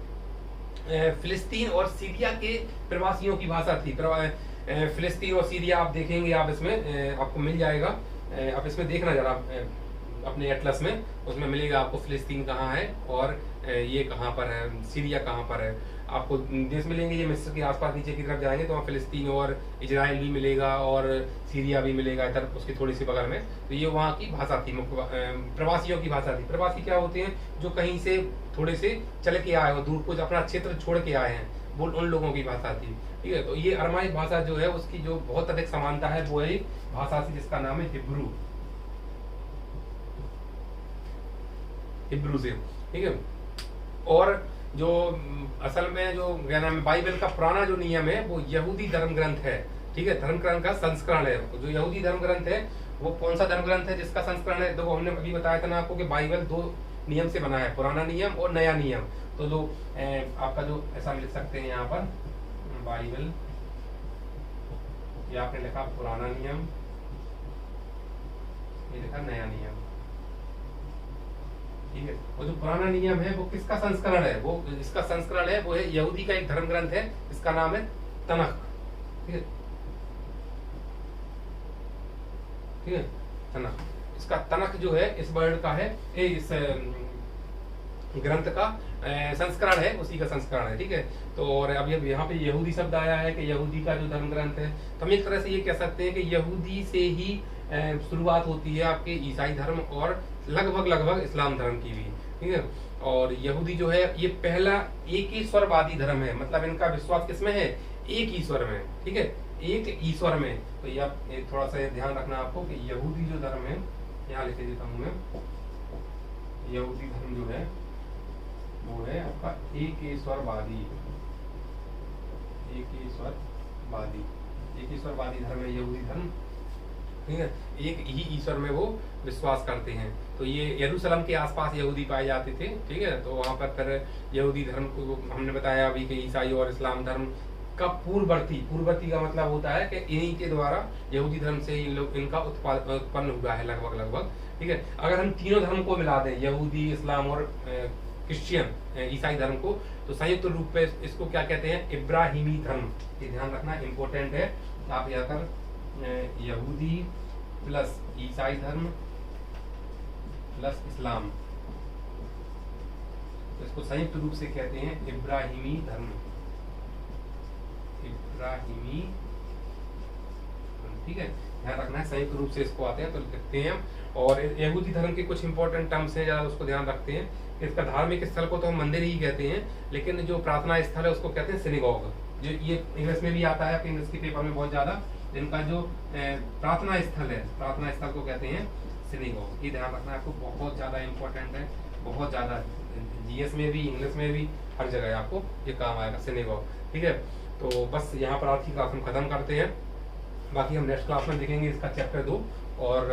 फिलिस्तीन और सीरिया के प्रवासियों की भाषा थी। फिलिस्तीन और सीरिया आप देखेंगे, आप इसमें आपको मिल जाएगा, आप इसमें देखना जरा अपने एटलस में, उसमें मिलेगा आपको फिलिस्तीन कहाँ है और ये कहाँ पर है, सीरिया कहाँ पर है। आपको देश मिलेंगे ये मिस्र के आसपास, नीचे की तरफ जाएंगे तो वहाँ फिलिस्तीन और इजराइल भी मिलेगा और सीरिया भी मिलेगा इधर उसके थोड़ी सी बगल में। तो ये वहाँ की भाषा थी, मुख्य प्रवासियों की भाषा थी। प्रवासी क्या होते हैं, जो कहीं से थोड़े से चल के आए हो, दूर कुछ अपना क्षेत्र छोड़ के आए हैं, वो उन लोगों की भाषा थी, ठीक है। तो ये अरमाइक भाषा जो है उसकी जो बहुत अधिक समानता है वो है भाषा से जिसका नाम है हिब्रू, हिब्रू से, ठीक है। और जो असल में जो क्या नाम है, बाइबल का पुराना जो नियम है वो यहूदी धर्म ग्रंथ है, ठीक है, धर्म ग्रंथ का संस्करण है। जो यहूदी धर्म ग्रंथ है वो कौन सा धर्म ग्रंथ है जिसका संस्करण है, देखो हमने अभी बताया था ना आपको कि बाइबल दो नियम से बना है, पुराना नियम और नया नियम। तो जो आपका जो ऐसा लिख सकते हैं यहाँ पर बाइबल, ये आपने लिखा पुराना नियम, ये लिखा नया नियम, ठीक है। वो जो पुराना नियम है वो किसका संस्करण है, वो इसका संस्करण है वो है यहूदी का एक धर्म ग्रंथ है, इसका नाम है तनख, ठीक है, ठीक है, तनख। इसका तनख जो है इस वर्ड का है, इस ग्रंथ का संस्करण है, उसी का संस्करण है, ठीक है। तो और अब यहाँ पे यहूदी शब्द आया है कि यहूदी का जो धर्म ग्रंथ है, तो हम एक तरह से ये कह सकते हैं कि यहूदी से ही शुरुआत होती है आपके ईसाई धर्म और लगभग इस्लाम धर्म की भी, ठीक है। और यहूदी जो है ये पहला एक ईश्वरवादी धर्म है, मतलब इनका विश्वास किसमें है, एक ईश्वर में, ठीक है, एक ईश्वर में। तो ये आप थोड़ा सा ध्यान रखना आपको कि यहूदी जो धर्म है, यहाँ लिख देता हूँ मैं, यहूदी धर्म जो है वो है आपका एक ईश्वरवादी, एक ईश्वरवादी धर्म है यहूदी धर्म, ठीक है। एक ही ईश्वर में वो विश्वास करते हैं। तो ये यरूशलेम के आसपास यहूदी पाए जाते थे, ठीक है। तो वहाँ पर फिर यहूदी धर्म को हमने बताया अभी कि ईसाई और इस्लाम धर्म का पूर्ववर्ती का मतलब होता है कि इन्हीं के द्वारा यहूदी धर्म से इनका उत्पन्न हुआ है लगभग, ठीक है। अगर हम तीनों धर्म को मिला दें, यहूदी, इस्लाम और क्रिश्चियन, ईसाई धर्म को, तो संयुक्त रूप पे इसको क्या कहते हैं, इब्राहिमी धर्म। ये ध्यान रखना इम्पोर्टेंट है। आप यहाँ पर यहूदी प्लस ईसाई धर्म प्लस इस्लाम, तो इसको संयुक्त रूप से कहते हैं इब्राहिमी धर्म, ठीक है। ध्यान रखना है, संयुक्त रूप से इसको आते हैं तो लिखते हैं। और यहूदी धर्म के कुछ इंपॉर्टेंट टर्म्स हैं, ज्यादा उसको ध्यान रखते हैं। इसका धार्मिक स्थल को तो हम मंदिर ही कहते हैं, लेकिन जो प्रार्थना स्थल है उसको कहते हैं सिनेगॉग। जो ये इंग्लिश में भी आता है, आपके इंग्लिश के पेपर में बहुत ज्यादा, इनका जो प्रार्थना स्थल है, प्रार्थना स्थल को कहते हैं सिनेगॉग। ये ध्यान रखना आपको, बहुत ज्यादा इंपॉर्टेंट है, बहुत ज्यादा, जीएस में भी, इंग्लिश में भी, हर जगह आपको ये काम आएगा, सिनेगॉग, ठीक है। तो बस यहाँ पर आज की क्लास हम खत्म करते हैं, बाकी हम नेक्स्ट क्लास में देखेंगे इसका चैप्टर 2। और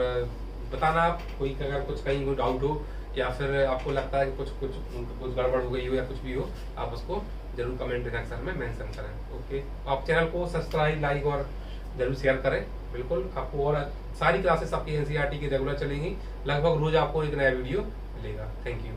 बताना आप कोई अगर कुछ कहीं कोई डाउट हो या फिर आपको लगता है कि कुछ गड़बड़ हो गई हो या कुछ भी हो, आप उसको जरूर कमेंट सेक्शन में मेंशन करें। ओके, आप चैनल को सब्सक्राइब, लाइक और जरूर शेयर करें, बिल्कुल। आपको और सारी क्लासेस आपकी एनसीईआरटी की रेगुलर चलेंगी, लगभग रोज आपको एक नया वीडियो मिलेगा। Thank you.